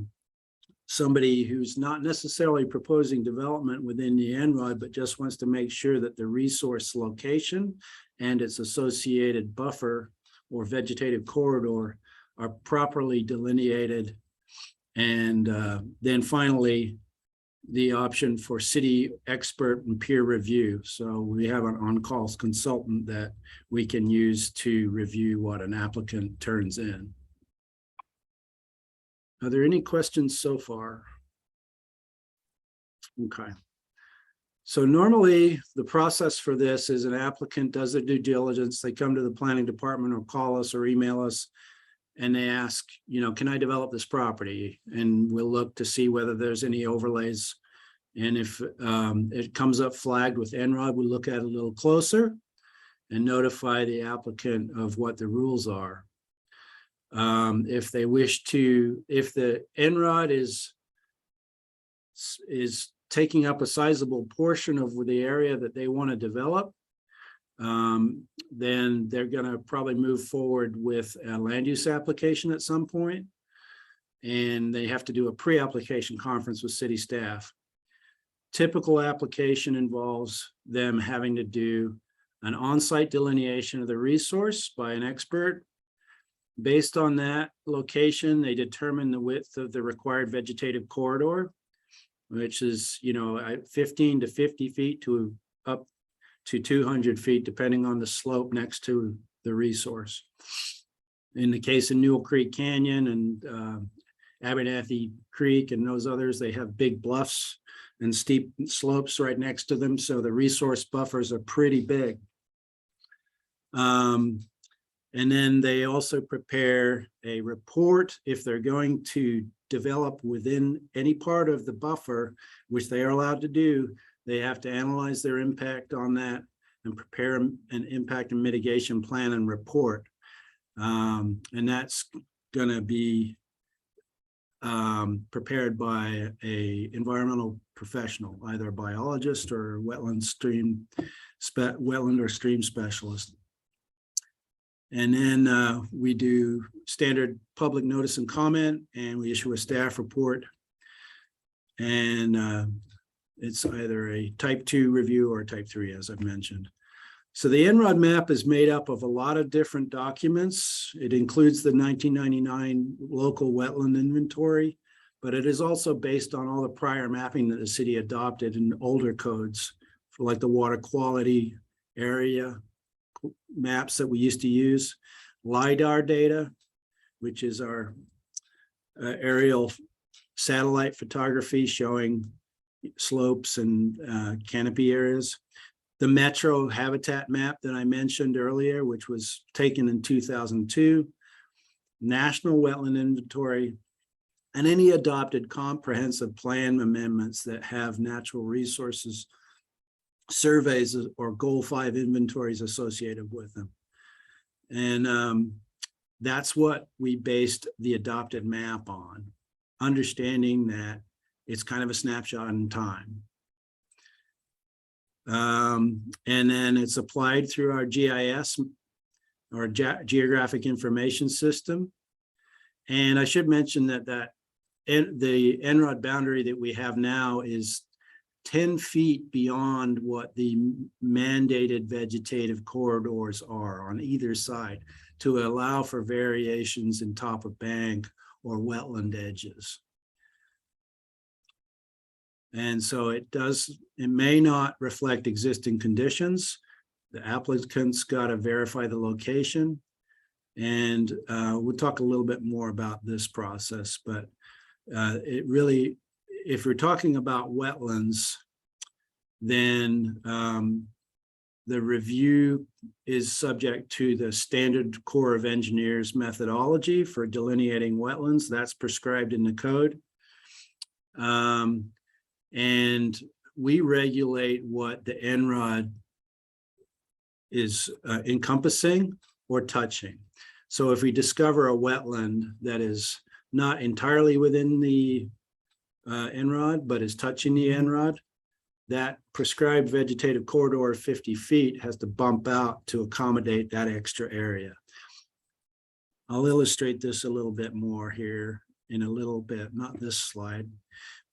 somebody who's not necessarily proposing development within the Nrod, but just wants to make sure that the resource location and its associated buffer or vegetative corridor are properly delineated. And then finally, the option for city expert and peer review. So we have an on-call consultant that we can use to review what an applicant turns in. Are there any questions so far? Okay. So normally the process for this is an applicant does their due diligence. They come to the planning department or call us or email us and they ask, you know, can I develop this property? And we'll look to see whether there's any overlays. And if it comes up flagged with Enrod, we look at it a little closer and notify the applicant of what the rules are. If they wish to, if the Enrod is taking up a sizable portion of the area that they want to develop, then they're going to probably move forward with a land use application at some point, and they have to do a pre-application conference with city staff. Typical application involves them having to do an on-site delineation of the resource by an expert. Based on that location, they determine the width of the required vegetative corridor, which is, you know, 15 to 50 feet to up to 200 feet, depending on the slope next to the resource. In the case of Newell Creek Canyon and Abernathy Creek and those others, they have big bluffs and steep slopes right next to them. So the resource buffers are pretty big. And then they also prepare a report if they're going to develop within any part of the buffer, which they are allowed to do. They have to analyze their impact on that and prepare an impact and mitigation plan and report. And that's going to be prepared by a environmental professional, either a biologist or wetland or stream specialist. And then we do standard public notice and comment, and we issue a staff report. And it's either a type 2 review or type 3, as I've mentioned. So the Enrod map is made up of a lot of different documents. It includes the 1999 local wetland inventory, but it is also based on all the prior mapping that the city adopted in older codes, for like the water quality area maps that we used to use, LIDAR data, which is our aerial satellite photography showing slopes and canopy areas, the metro habitat map that I mentioned earlier, which was taken in 2002, national wetland inventory, and any adopted comprehensive plan amendments that have natural resources surveys or goal 5 inventories associated with them. And that's what we based the adopted map on, understanding that it's kind of a snapshot in time. And then it's applied through our GIS, or Geographic Information System. And I should mention that the Nrod boundary that we have now is 10 feet beyond what the mandated vegetative corridors are on either side to allow for variations in top of bank or wetland edges. And so it may not reflect existing conditions. The applicant's got to verify the location. And we'll talk a little bit more about this process, but it really, if we're talking about wetlands, then the review is subject to the Standard Corps of Engineers methodology for delineating wetlands. That's prescribed in the code. And we regulate what the Nrod is encompassing or touching. So if we discover a wetland that is not entirely within the Nrod, but is touching the Nrod, that prescribed vegetative corridor of 50 feet has to bump out to accommodate that extra area. I'll illustrate this a little bit more here in a little bit, not this slide,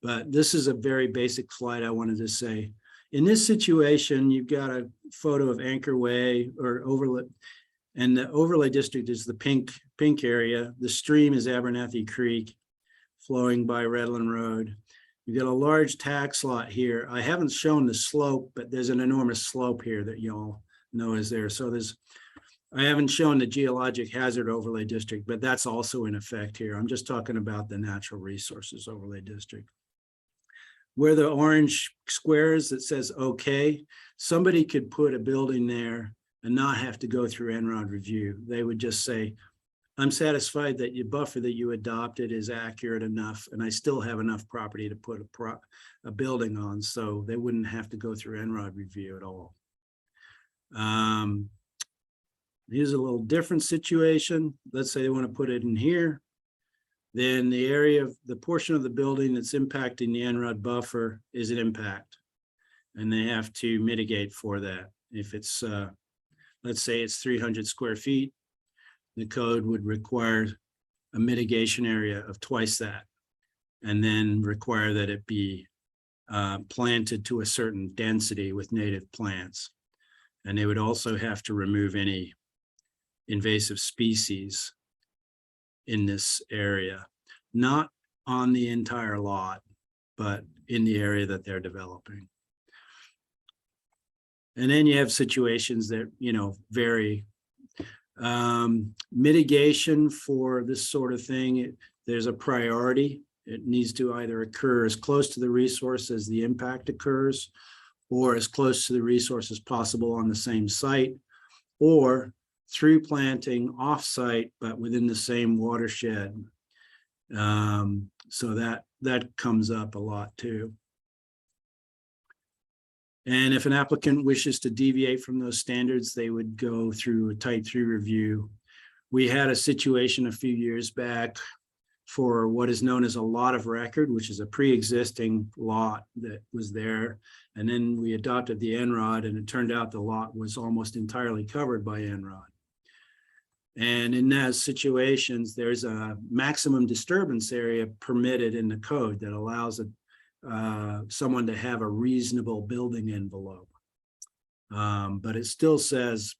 but this is a very basic slide I wanted to say. In this situation, you've got a photo of Anchor Way or overlay, and the overlay district is the pink area. The stream is Abernathy Creek flowing by Redland Road. You've got a large tax lot here. I haven't shown the slope, but there's an enormous slope here that you all know is there. So I haven't shown the geologic hazard overlay district, but that's also in effect here. I'm just talking about the natural resources overlay district. Where the orange squares that says okay, somebody could put a building there and not have to go through Enron review. They would just say, I'm satisfied that your buffer that you adopted is accurate enough, and I still have enough property to put a building on, so they wouldn't have to go through Enrod review at all. Here's a little different situation. Let's say they want to put it in here. Then the area of the portion of the building that's impacting the Enrod buffer is an impact, and they have to mitigate for that. If it's, let's say it's 300 square feet, the code would require a mitigation area of twice that, and then require that it be planted to a certain density with native plants. And they would also have to remove any invasive species in this area, not on the entire lot, but in the area that they're developing. And then you have situations that, vary. Mitigation for this sort of thing, there's a priority. It needs to either occur as close to the resource as the impact occurs, or as close to the resource as possible on the same site, or through planting off-site but within the same watershed. So that comes up a lot too. And if an applicant wishes to deviate from those standards, they would go through a Type 3 review. We had a situation a few years back for what is known as a lot of record, which is a pre-existing lot that was there. And then we adopted the Nrod, and it turned out the lot was almost entirely covered by Nrod. And in those situations, there's a maximum disturbance area permitted in the code that allows someone to have a reasonable building envelope. But it still says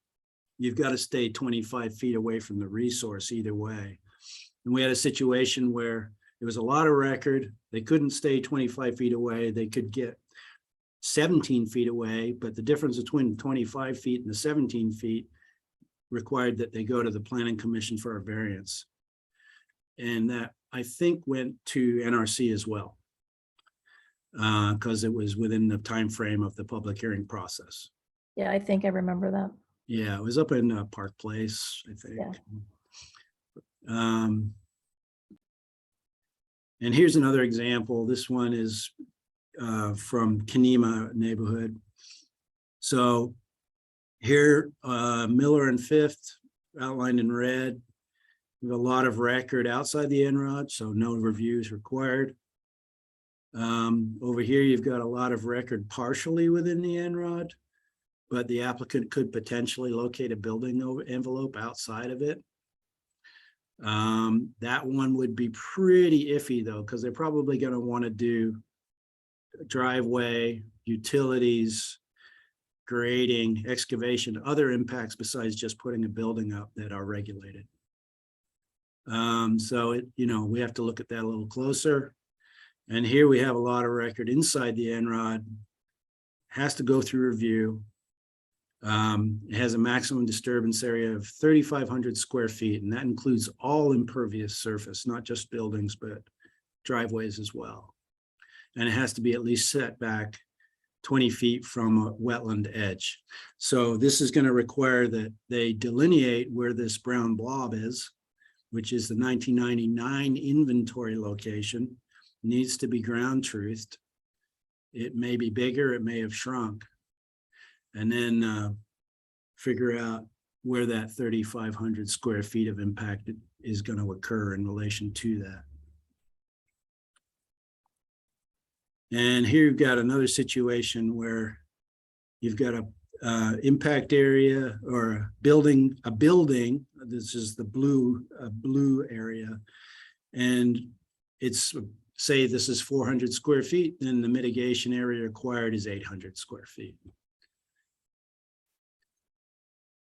you've got to stay 25 feet away from the resource either way. And we had a situation where it was a lot of record. They couldn't stay 25 feet away. They could get 17 feet away, but the difference between 25 feet and the 17 feet required that they go to the Planning Commission for a variance. And that, I think, went to NRC as well, because it was within the time frame of the public hearing process. Yeah, I think I remember that. Yeah, it was up in Park Place, I think. Yeah. And here's another example. This one is from Kenema neighborhood. So here, Miller and Fifth outlined in red. We have a lot of record outside the Nrod, so no reviews required. Over here, you've got a lot of record partially within the Nrod, but the applicant could potentially locate a building envelope outside of it. That one would be pretty iffy though, because they're probably going to want to do driveway, utilities, grading, excavation, other impacts besides just putting a building up that are regulated. So we have to look at that a little closer. And here we have a lot of record inside the Nrod, has to go through review. It has a maximum disturbance area of 3,500 square feet, and that includes all impervious surface, not just buildings, but driveways as well. And it has to be at least set back 20 feet from a wetland edge. So this is going to require that they delineate where this brown blob is, which is the 1999 inventory location. Needs to be ground truthed. It may be bigger, it may have shrunk. And then figure out where that 3,500 square feet of impact is going to occur in relation to that. And here you've got another situation where you've got a impact area or a building. This is the blue area, and it's, say this is 400 square feet, then the mitigation area required is 800 square feet.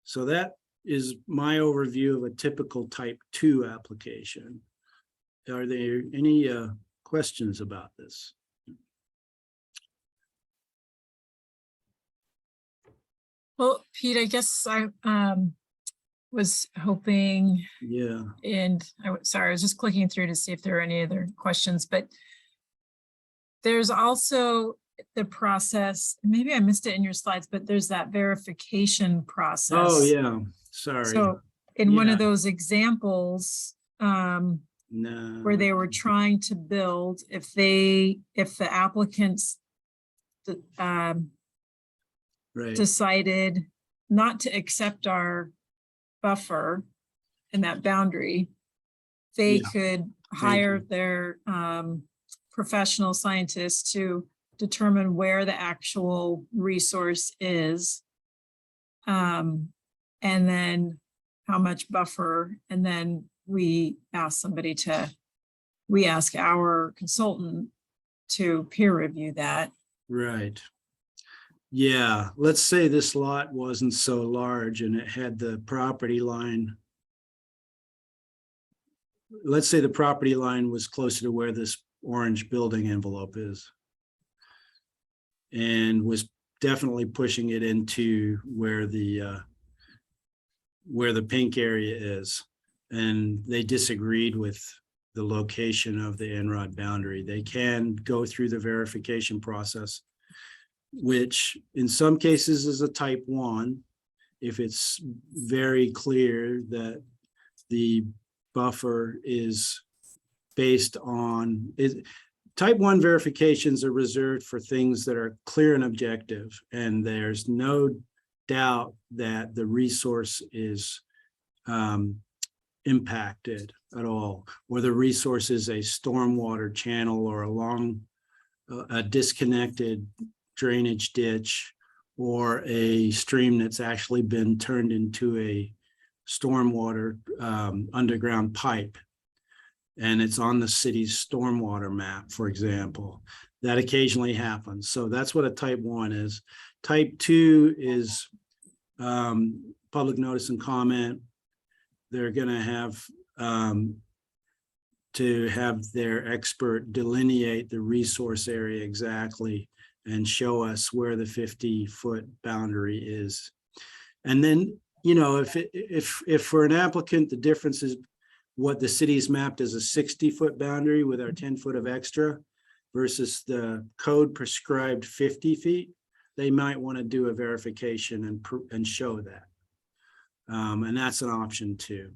So that is my overview of a typical type 2 application. Are there any questions about this? Well, Pete, I guess I was hoping, Yeah. and sorry, I was just clicking through to see if there are any other questions, but there's also the process, maybe I missed it in your slides, but there's that verification process. Oh, yeah. Sorry. So in one Yeah. of those examples, No. where they were trying to build, if the applicants Right. decided not to accept our buffer in that boundary, they Yeah. could hire you. their professional scientists to determine where the actual resource is, and then how much buffer, and then we ask our consultant to peer review that. Right. Yeah, let's say this lot wasn't so large and it had the property line. Let's say the property line was closer to where this orange building envelope is, and was definitely pushing it into where the pink area is, and they disagreed with the location of the Nrod boundary. They can go through the verification process, which in some cases is a type 1, if it's very clear that the buffer is based on it. Type 1 verifications are reserved for things that are clear and objective, and there's no doubt that the resource is impacted at all, or the resource is a stormwater channel or along a disconnected drainage ditch, or a stream that's actually been turned into a stormwater underground pipe, and it's on the city's stormwater map, for example. That occasionally happens. So that's what a type 1 is. Type 2 is public notice and comment. They're going to have to have their expert delineate the resource area exactly and show us where the 50-foot boundary is. And then, if for an applicant, the difference is what the city's mapped as a 60-foot boundary with our 10 foot of extra versus the code prescribed 50 feet, they might want to do a verification and show that. And that's an option too.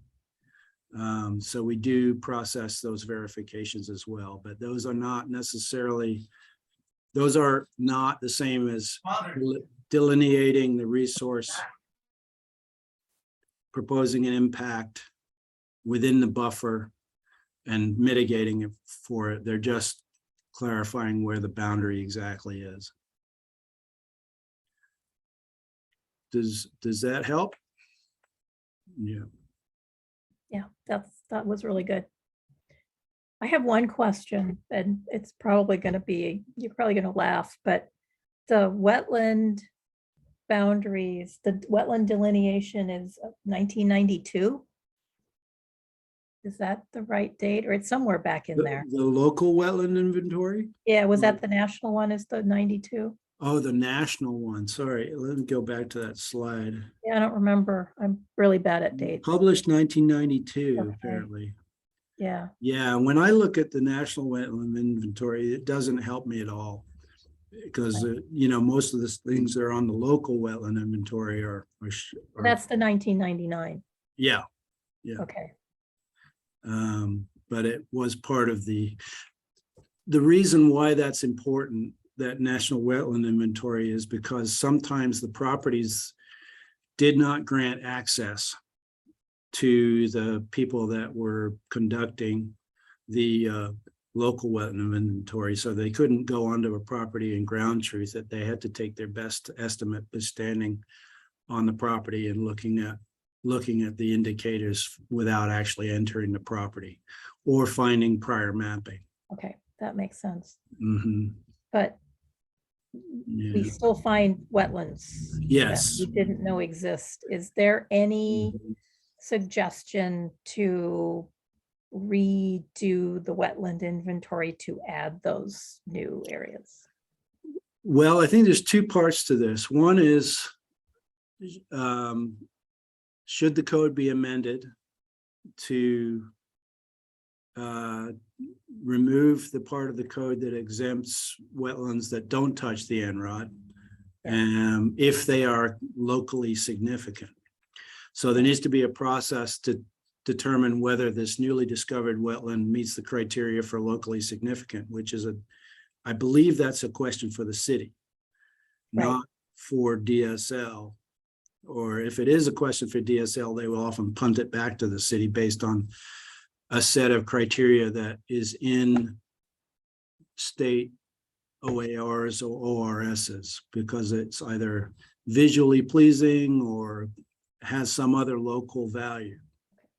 So we do process those verifications as well, but those are not necessarily, those are not the same as delineating the resource, proposing an impact within the buffer and mitigating it for it. They're just clarifying where the boundary exactly is. Does that help? Yeah. Yeah, that was really good. I have one question, and it's probably going to be, you're probably going to laugh, but the wetland boundaries, the wetland delineation is 1992. Is that the right date, or it's somewhere back in there? The local wetland inventory? Yeah, was that the national one is the 92? Oh, the national one. Sorry, let me go back to that slide. Yeah, I don't remember. I'm really bad at dates. Published 1992, Okay. apparently. Yeah, Yeah, when I look at the national wetland inventory, it doesn't help me at all. Because, you know, most of the things that are on the local wetland inventory are that's the 1999. yeah. Okay, But it was part of the reason why that's important, that national wetland inventory, is because sometimes the properties did not grant access to the people that were conducting the local wetland inventory. So they couldn't go onto a property and ground truth it. They had to take their best estimate by standing on the property and looking at the indicators without actually entering the property or finding prior mapping. okay, that makes sense. Mhm. But we Yeah. still find wetlands that Yes. we didn't know exist. Is there any Mhm. suggestion to redo the wetland inventory to add those new areas? Well, I think there's two parts to this. One is, should the code be amended to remove the part of the code that exempts wetlands that don't touch the Nrod, if they are locally significant. So there needs to be a process to determine whether this newly discovered wetland meets the criteria for locally significant, which is I believe that's a question for the city, not for DSL. Or if it is a question for DSL, they will often punt it back to the city based on a set of criteria that is in state OARs or ORSs, because it's either visually pleasing or has some other local value.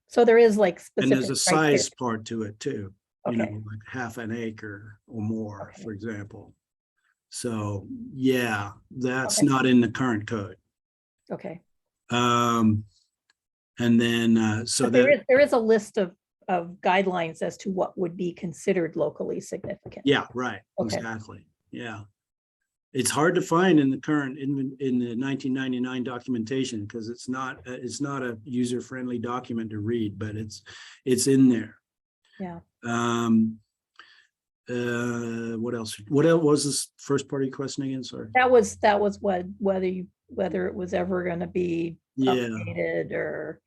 So there is like And specific. there's a size part to it too, you know, Okay. like half an acre or more, Okay. for example. So yeah, that's Okay. not in the current code. Okay, And then so but that there is a list of guidelines as to what would be considered locally significant. yeah, right, Okay. exactly. Yeah. It's hard to find in the current in the 1999 documentation because it's not a user-friendly document to read, but it's in there. Yeah. What else? What else was this first part of your question again? Sorry. That was whether it was ever going to be updated or.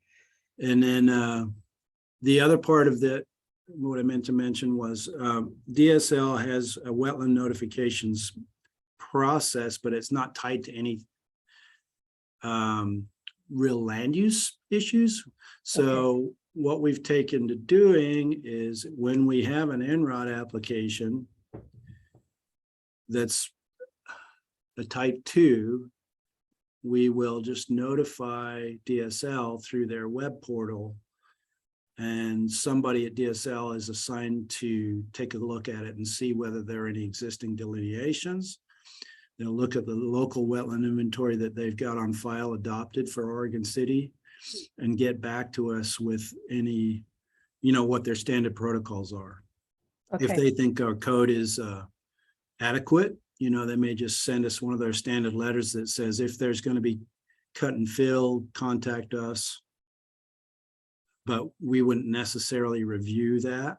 And then the other part of that, what I meant to mention was DSL has a wetland notifications process, but it's not tied to any real land use issues. So what we've taken to doing is when we have an Nrod application that's a type 2, we will just notify DSL through their web portal, and somebody at DSL is assigned to take a look at it and see whether there are any existing delineations. They'll look at the local wetland inventory that they've got on file adopted for Oregon City and get back to us with any, you know, what their standard protocols are. If Okay, they think our code is adequate, you know, they may just send us one of their standard letters that says, if there's going to be cut and fill, contact us. But we wouldn't necessarily review that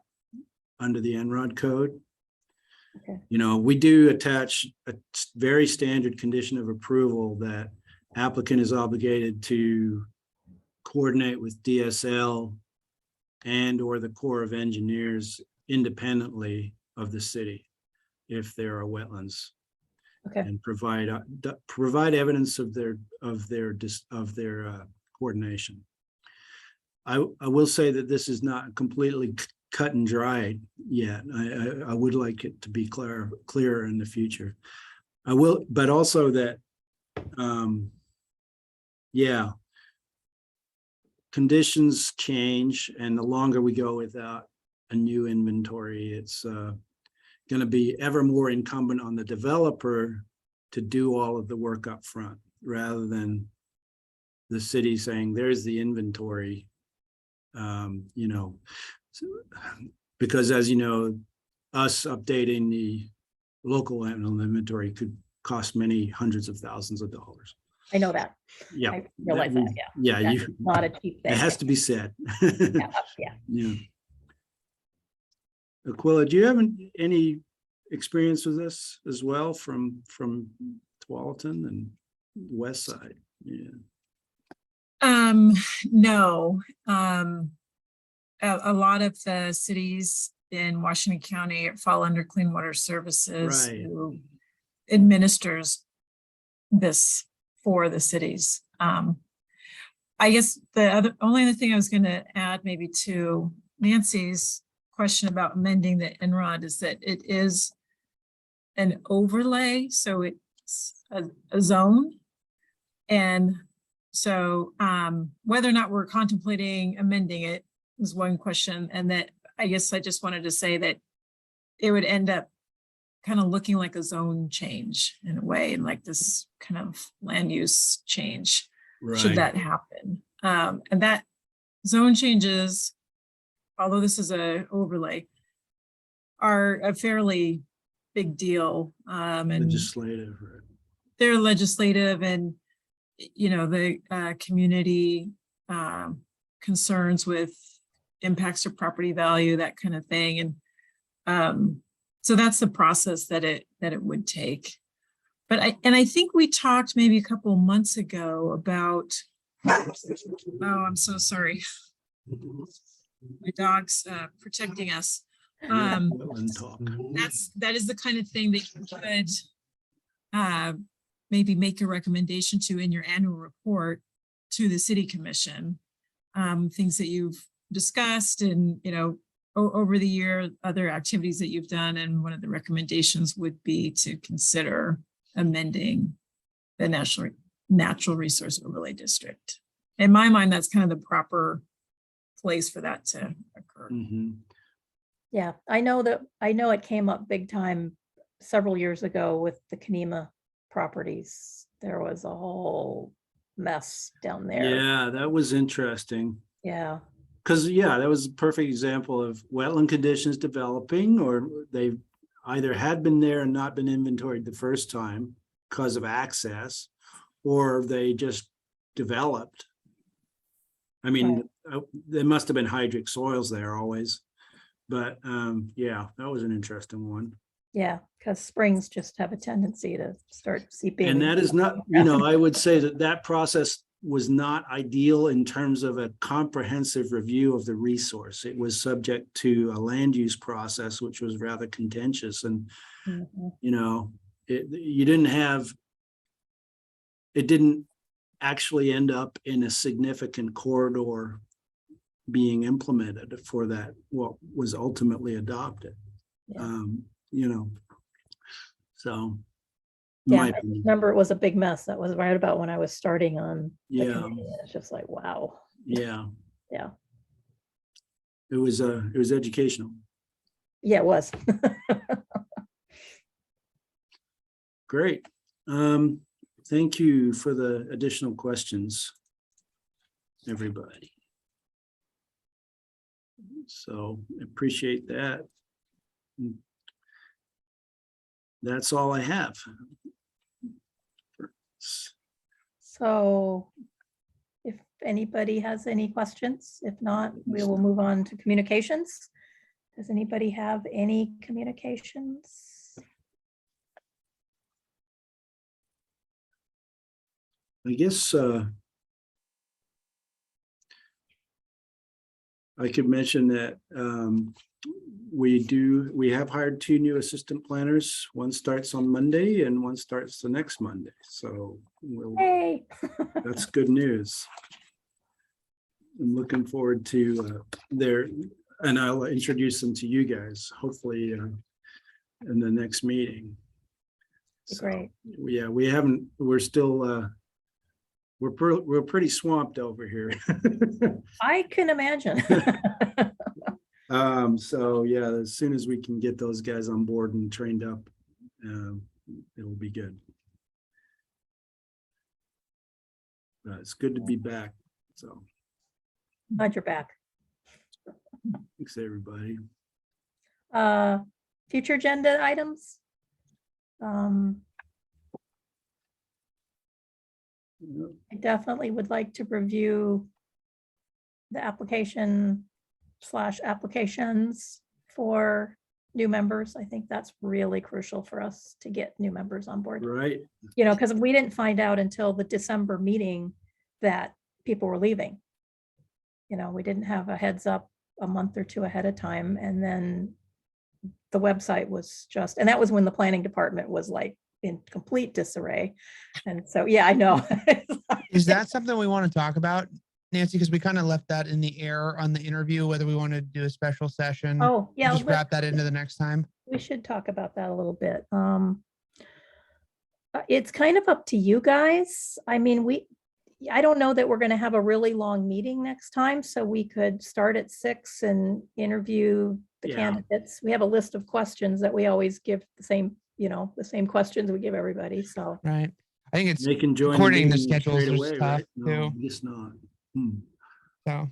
under the Enrod code. Okay. You know, we do attach a very standard condition of approval that applicant is obligated to coordinate with DSL and or the Corps of Engineers independently of the city if there are wetlands. Okay. And provide evidence of their coordination. I will say that this is not completely cut and dried yet. I would like it to be clearer in the future. I will, but also that, yeah, conditions change, and the longer we go without a new inventory, it's going to be ever more incumbent on the developer to do all of the work up front, rather than the city saying, there's the inventory, you know, because as you know, us updating the local landfill inventory could cost many hundreds of thousands of dollars. I know that. Yeah. I realize that, yeah. Yeah, That's not a cheap thing. it has to be said. Yeah, yeah. Yeah. Aquila, do you have any experience with this as well from Tualatin and west side? Yeah. No. A lot of the cities in Washington County fall under Clean Water Services, Right. who administers this for the cities. I guess the only other thing I was going to add maybe to Nancy's question about amending the Enrod is that it is an overlay, so it's a zone. And so whether or not we're contemplating amending it is one question. And that I guess I just wanted to say that it would end up kind of looking like a zone change in a way, and like this kind of land use change, should Right. that happen. And that zone changes, although this is a overlay, are a fairly big deal. And Legislative. Right. they're legislative, and you know, the community concerns with impacts to property value, that kind of thing. And so that's the process that it would take. But I think we talked maybe a couple of months ago about, oh, I'm so sorry. My dog's protecting us. Wetland talk. That is the kind of thing that you could maybe make a recommendation to in your annual report to the city commission. Things that you've discussed and, you know, over the year, other activities that you've done. And one of the recommendations would be to consider amending the natural resource overlay district. In my mind, that's kind of the proper place for that to occur. Mm-hmm. Yeah, I know it came up big time several years ago with the Kenema properties. There was a whole mess down there. Yeah, that was interesting. Yeah. Because, yeah, that was a perfect example of wetland conditions developing, or they either had been there and not been inventoried the first time because of access, or they just developed. I mean, there must have been hydric soils there always. But yeah, that was an interesting one. Yeah, because springs just have a tendency to start seeping. And that is not, you know, I would say that process was not ideal in terms of a comprehensive review of the resource. It was subject to a land use process, which was rather contentious. And, you know, it didn't actually end up in a significant corridor being implemented for that, what was ultimately adopted. Yeah. You know, so. Yeah, I remember it was a big mess. That was right about when I was starting on. Yeah. It's just like, wow. Yeah. Yeah. It was educational. Yeah, it was. Great. Thank you for the additional questions, everybody. So appreciate that. That's all I have. So if anybody has any questions, if not, we will move on to communications. Does anybody have any communications? I guess I could mention that we have hired 2 new assistant planners. One starts on Monday and one starts the next Monday. So Hey. that's good news. I'm looking forward to and I'll introduce them to you guys, hopefully in the next meeting. Great. Yeah, we're still, we're pretty swamped over here. I can imagine. So yeah, as soon as we can get those guys on board and trained up, it'll be good. It's good to be back. So Glad you're back. thanks, everybody. Future agenda items. I definitely would like to review the applications for new members. I think that's really crucial for us to get new members on board. Right. You know, because we didn't find out until the December meeting that people were leaving. You know, we didn't have a heads up a month or 2 ahead of time. And then the website was just, and that was when the planning department was like in complete disarray. And so, yeah, I know. Is that something we want to talk about, Nancy? Because we kind of left that in the air on the interview, whether we want to do a special session. Oh, yeah. Just wrap that into the next time. We should talk about that a little bit. It's kind of up to you guys. I mean, I don't know that we're going to have a really long meeting next time, so we could start at 6 and interview the candidates. We have a list of questions that we always give the same questions we give everybody. So Right. I think it's They can join coordinating the meeting schedules straight is away, tough right? No, too. I guess not. So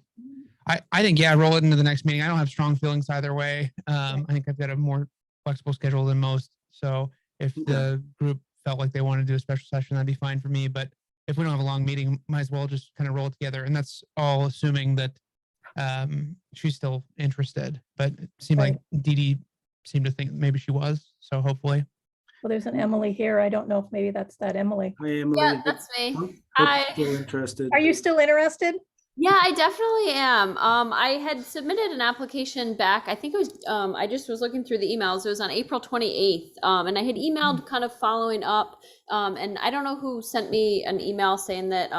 I think, yeah, roll it into the next meeting. I don't have strong feelings either way. I think I've got a more flexible schedule than most. So if the group felt like they want to do a special session, that'd be fine for me. But if we don't have a long meeting, might as well just kind of roll it together. And that's all assuming that she's still interested. But it seemed like Dee Dee seemed to think maybe she was. So hopefully. well, there's an Emily here. I don't know if maybe that's that Emily. Hi, Emily. Yeah, that's me. Hope Hi. you're still interested. Are you still interested? Yeah, I definitely am. I had submitted an application back. I think it was, I just was looking through the emails. It was on April 28th. And I had emailed kind of following up. And I don't know who sent me an email saying that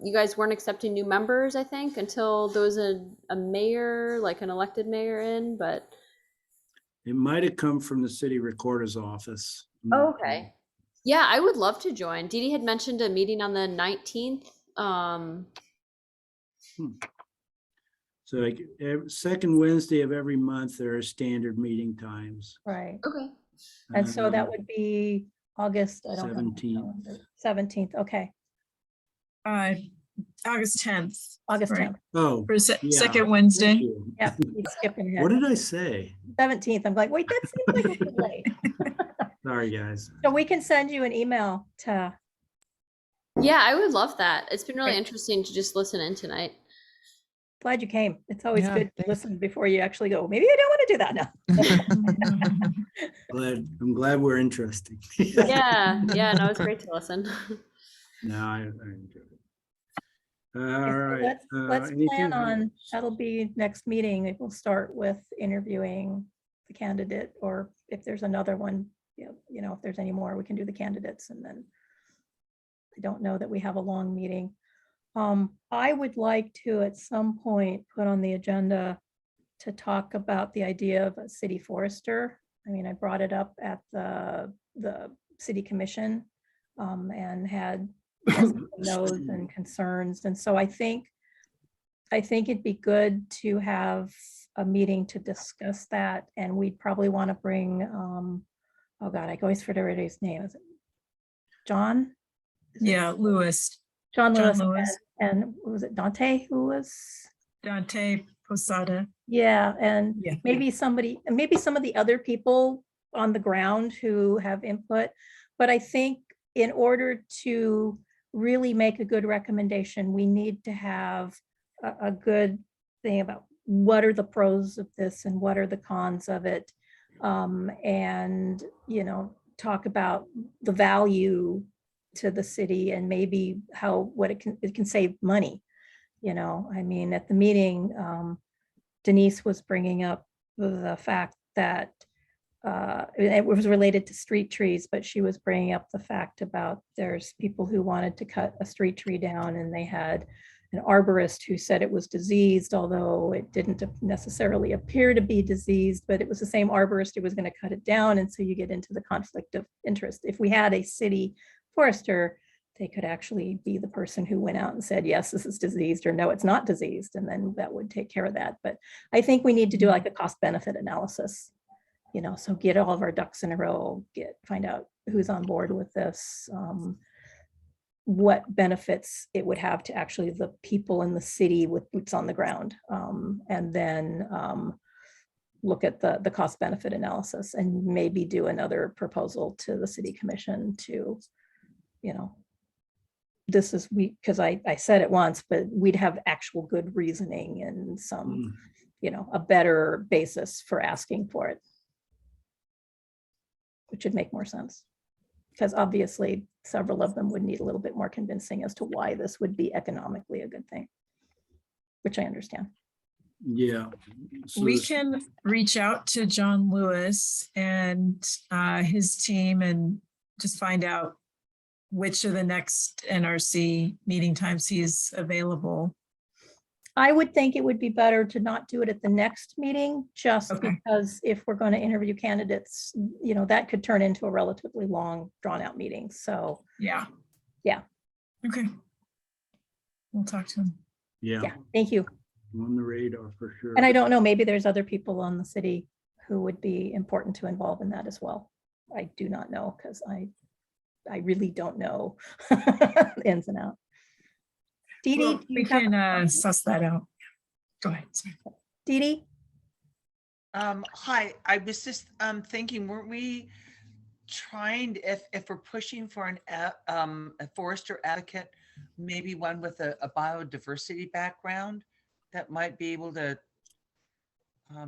you guys weren't accepting new members, I think, until there was a mayor, like an elected mayor in, but. It might have come from the city recorder's office. Oh, okay. Yeah, I would love to join. Dee Dee had mentioned a meeting on the 19th. So like second Wednesday of every month, there are standard meeting times. Right. Okay. And so that would be August, I don't know. 17th. 17th, okay. August 10th. August Right. 10th. Oh, For yeah. second Thank Wednesday. you. Yeah, he's skipping What ahead. did I say? 17th. I'm like, wait, that seems like it's late. Sorry, guys. So we can send you an email to, Yeah, I would love that. It's been really Great. interesting to just listen in tonight. glad you came. It's always Yeah, good to thanks. listen before you actually go, maybe I don't want to do that now. I'm glad we're interesting. Yeah, yeah, no, it's great to listen. No, I enjoyed it. All Okay, so right. Let's anything plan on, else? that'll be next meeting. It will start with interviewing the candidate, or if there's another one, you know, if there's any more, we can do the candidates, and then I don't know that we have a long meeting. I would like to, at some point, put on the agenda to talk about the idea of a city forester. I mean, I brought it up at the city commission and had no's and concerns. And so I think it'd be good to have a meeting to discuss that. And we'd probably want to bring, oh God, I always forget his name. Is it John? Yeah, Lewis, John John Lewis. Lewis. And was it Dante who was? Dante Posada. Yeah, and Yeah. maybe some of the other people on the ground who have input. But I think in order to really make a good recommendation, we need to have a good thing about what are the pros of this and what are the cons of it. And, you know, talk about the value to the city and maybe what it can save money. You know, I mean, at the meeting, Denise was bringing up the fact that it was related to street trees, but she was bringing up the fact about there's people who wanted to cut a street tree down, and they had an arborist who said it was diseased, although it didn't necessarily appear to be diseased, but it was the same arborist who was going to cut it down. And so you get into the conflict of interest. If we had a city forester, they could actually be the person who went out and said, yes, this is diseased, or no, it's not diseased. And then that would take care of that. But I think we need to do like a cost benefit analysis, you know, so get all of our ducks in a row, find out who's on board with this, what benefits it would have to actually the people in the city with boots on the ground, and then look at the cost benefit analysis and maybe do another proposal to the city commission to, you know, this is because I said it once, but we'd have actual good reasoning and some, you know, a better basis for asking for it, which would make more sense. Because obviously several of them would need a little bit more convincing as to why this would be economically a good thing, which I understand. Yeah. So We this- can reach out to John Lewis and his team and just find out which of the next NRC meeting times he's available. I would think it would be better to not do it at the next meeting, just Okay. because if we're going to interview candidates, you know, that could turn into a relatively long, drawn out meeting. So, Yeah. Yeah. Okay. We'll talk to him. yeah, thank you. On the radar for sure. And I don't know, maybe there's other people on the city who would be important to involve in that as well. I do not know, because I really don't know the ins and outs. Dee Well, Dee, do we you have- can suss that out. Go ahead. Sorry. Dee Dee? Hi, I was just thinking, weren't we trying, if we're pushing for a forester advocate, maybe one with a biodiversity background that might be able to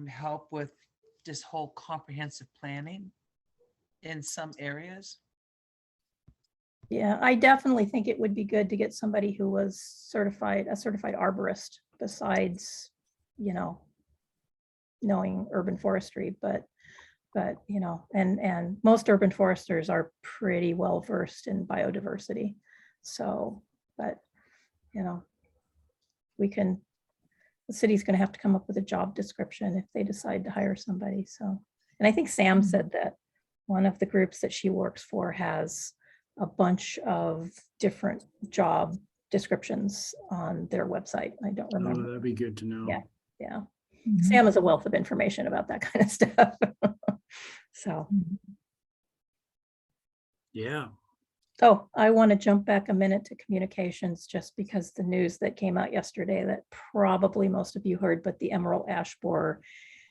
help with this whole comprehensive planning in some areas? Yeah, I definitely think it would be good to get somebody who was a certified arborist besides, you know, knowing urban forestry, but you know, and most urban foresters are pretty well versed in biodiversity. So, but you know, the city's going to have to come up with a job description if they decide to hire somebody. So, and I think Sam said that one of the groups that she works for has a bunch of different job descriptions on their website. I don't Oh, remember. that'd be good to know. Yeah. Mhm. Sam is a wealth of information about that kind of stuff. So, Yeah. oh, I want to jump back a minute to communications, just because the news that came out yesterday that probably most of you heard, but the emerald ash borer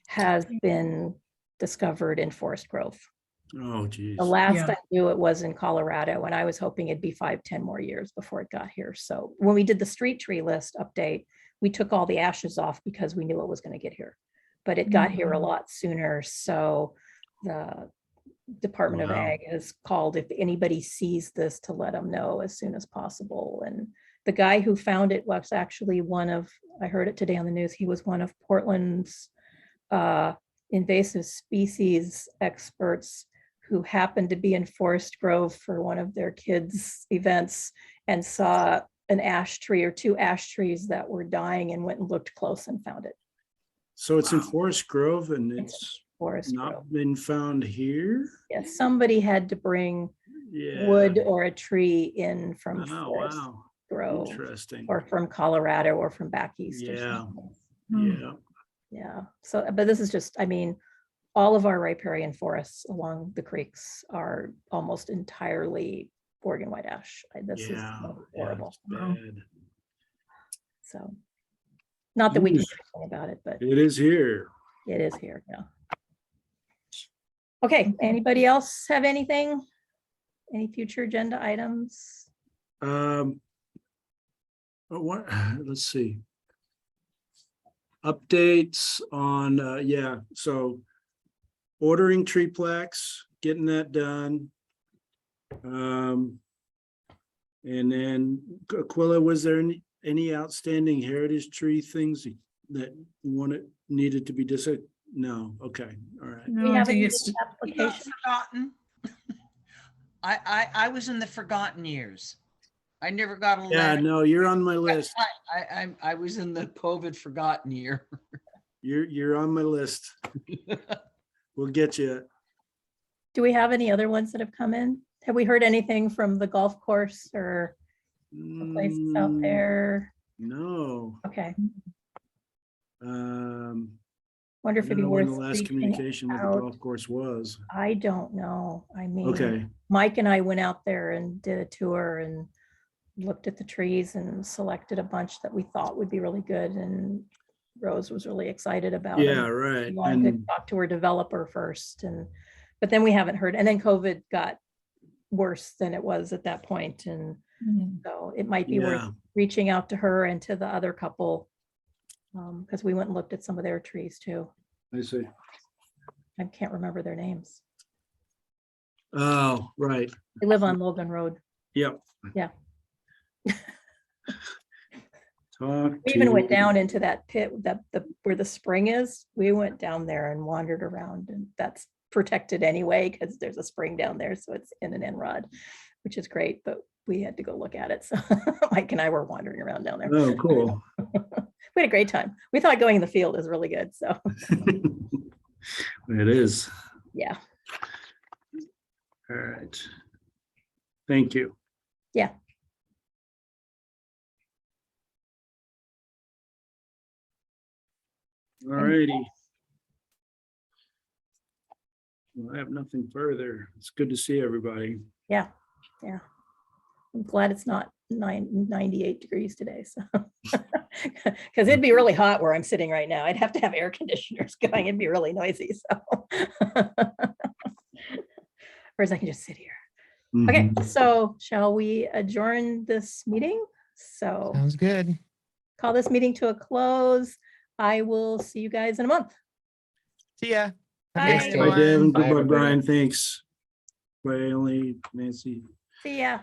has been discovered in Forest Grove. Oh, geez. The last Yeah. I knew, it was in Colorado, and I was hoping it'd be 5-10 more years before it got here. So when we did the street tree list update, we took all the ashes off because we knew it was going to get here. But it got here a lot sooner. So the Department of Wow. Ag has called if anybody sees this to let them know as soon as possible. And the guy who found it was actually I heard it today on the news, he was one of Portland's invasive species experts who happened to be in Forest Grove for one of their kids' events and saw an ash tree or 2 ash trees that were dying and went and looked close and found it. So it's in Wow. Forest Grove and It's it's Forest Grove. not been found here? Yes, somebody had to bring Yeah. wood or a tree in from Oh, Forest wow. Grove Interesting. or from Colorado or from back east or Yeah. something. Yeah. Yeah, so, but this is just, I mean, all of our riparian forests along the creeks are almost entirely Oregon white ash. This is Yeah. horrible. It's bad. So, not that we can do Yeesh. anything about it, but It is here. it is here, yeah. Okay, anybody else have anything? Any future agenda items? Let's see. Updates on, so ordering tree plaques, getting that done. And then Aquila, was there any outstanding heritage tree things that needed to be no, okay, all right. No, We I have think any it's, You got application. forgotten. I was in the forgotten years. I never got a Yeah, letter. no, you're on my list. I was in the COVID forgotten year. You're on my list. We'll get you. Do we have any other ones that have come in? Have we heard anything from the golf course or the places out Mm, there? No. Okay, Um, wonder I if it'd don't be know when the worth last reaching communication with the out. golf course was. I don't know. I mean, Okay, Mike and I went out there and did a tour and looked at the trees and selected a bunch that we thought would be really good, and Rose was really excited about yeah, them. right. We wanted to And talk to her developer first, but then we haven't heard, and then COVID got worse than it was at that point, and so it might be worth yeah, reaching out to her and to the other couple, because we went and looked at some of their trees too. I see. I can't remember their names. Oh, right. They live on Logan Road. Yep. Yeah. Talk We even went to- down into that pit, where the spring is. We went down there and wandered around, and that's protected anyway because there's a spring down there, so it's in an Enrod, which is great, but we had to go look at it. So Mike and I were wandering around down there. Oh, cool. We had a great time. We thought going in the field is really good. So It is. yeah, All right. Thank you. yeah. All righty. Well, I have nothing further. It's good to see everybody. Yeah, yeah. I'm glad it's not 98 degrees today, so. Because it'd be really hot where I'm sitting right now. I'd have to have air conditioners going. It'd be really noisy, so. Whereas I can just sit here. Okay, Mhm. so shall we adjourn this meeting? So Sounds good. call this meeting to a close. I will see you guys in a month. See ya. Have a Bye. nice day, Bye, Lauren. Devin. Bye, Goodbye, everybody. Brian. Thanks. Bye, Emily, Nancy. See ya.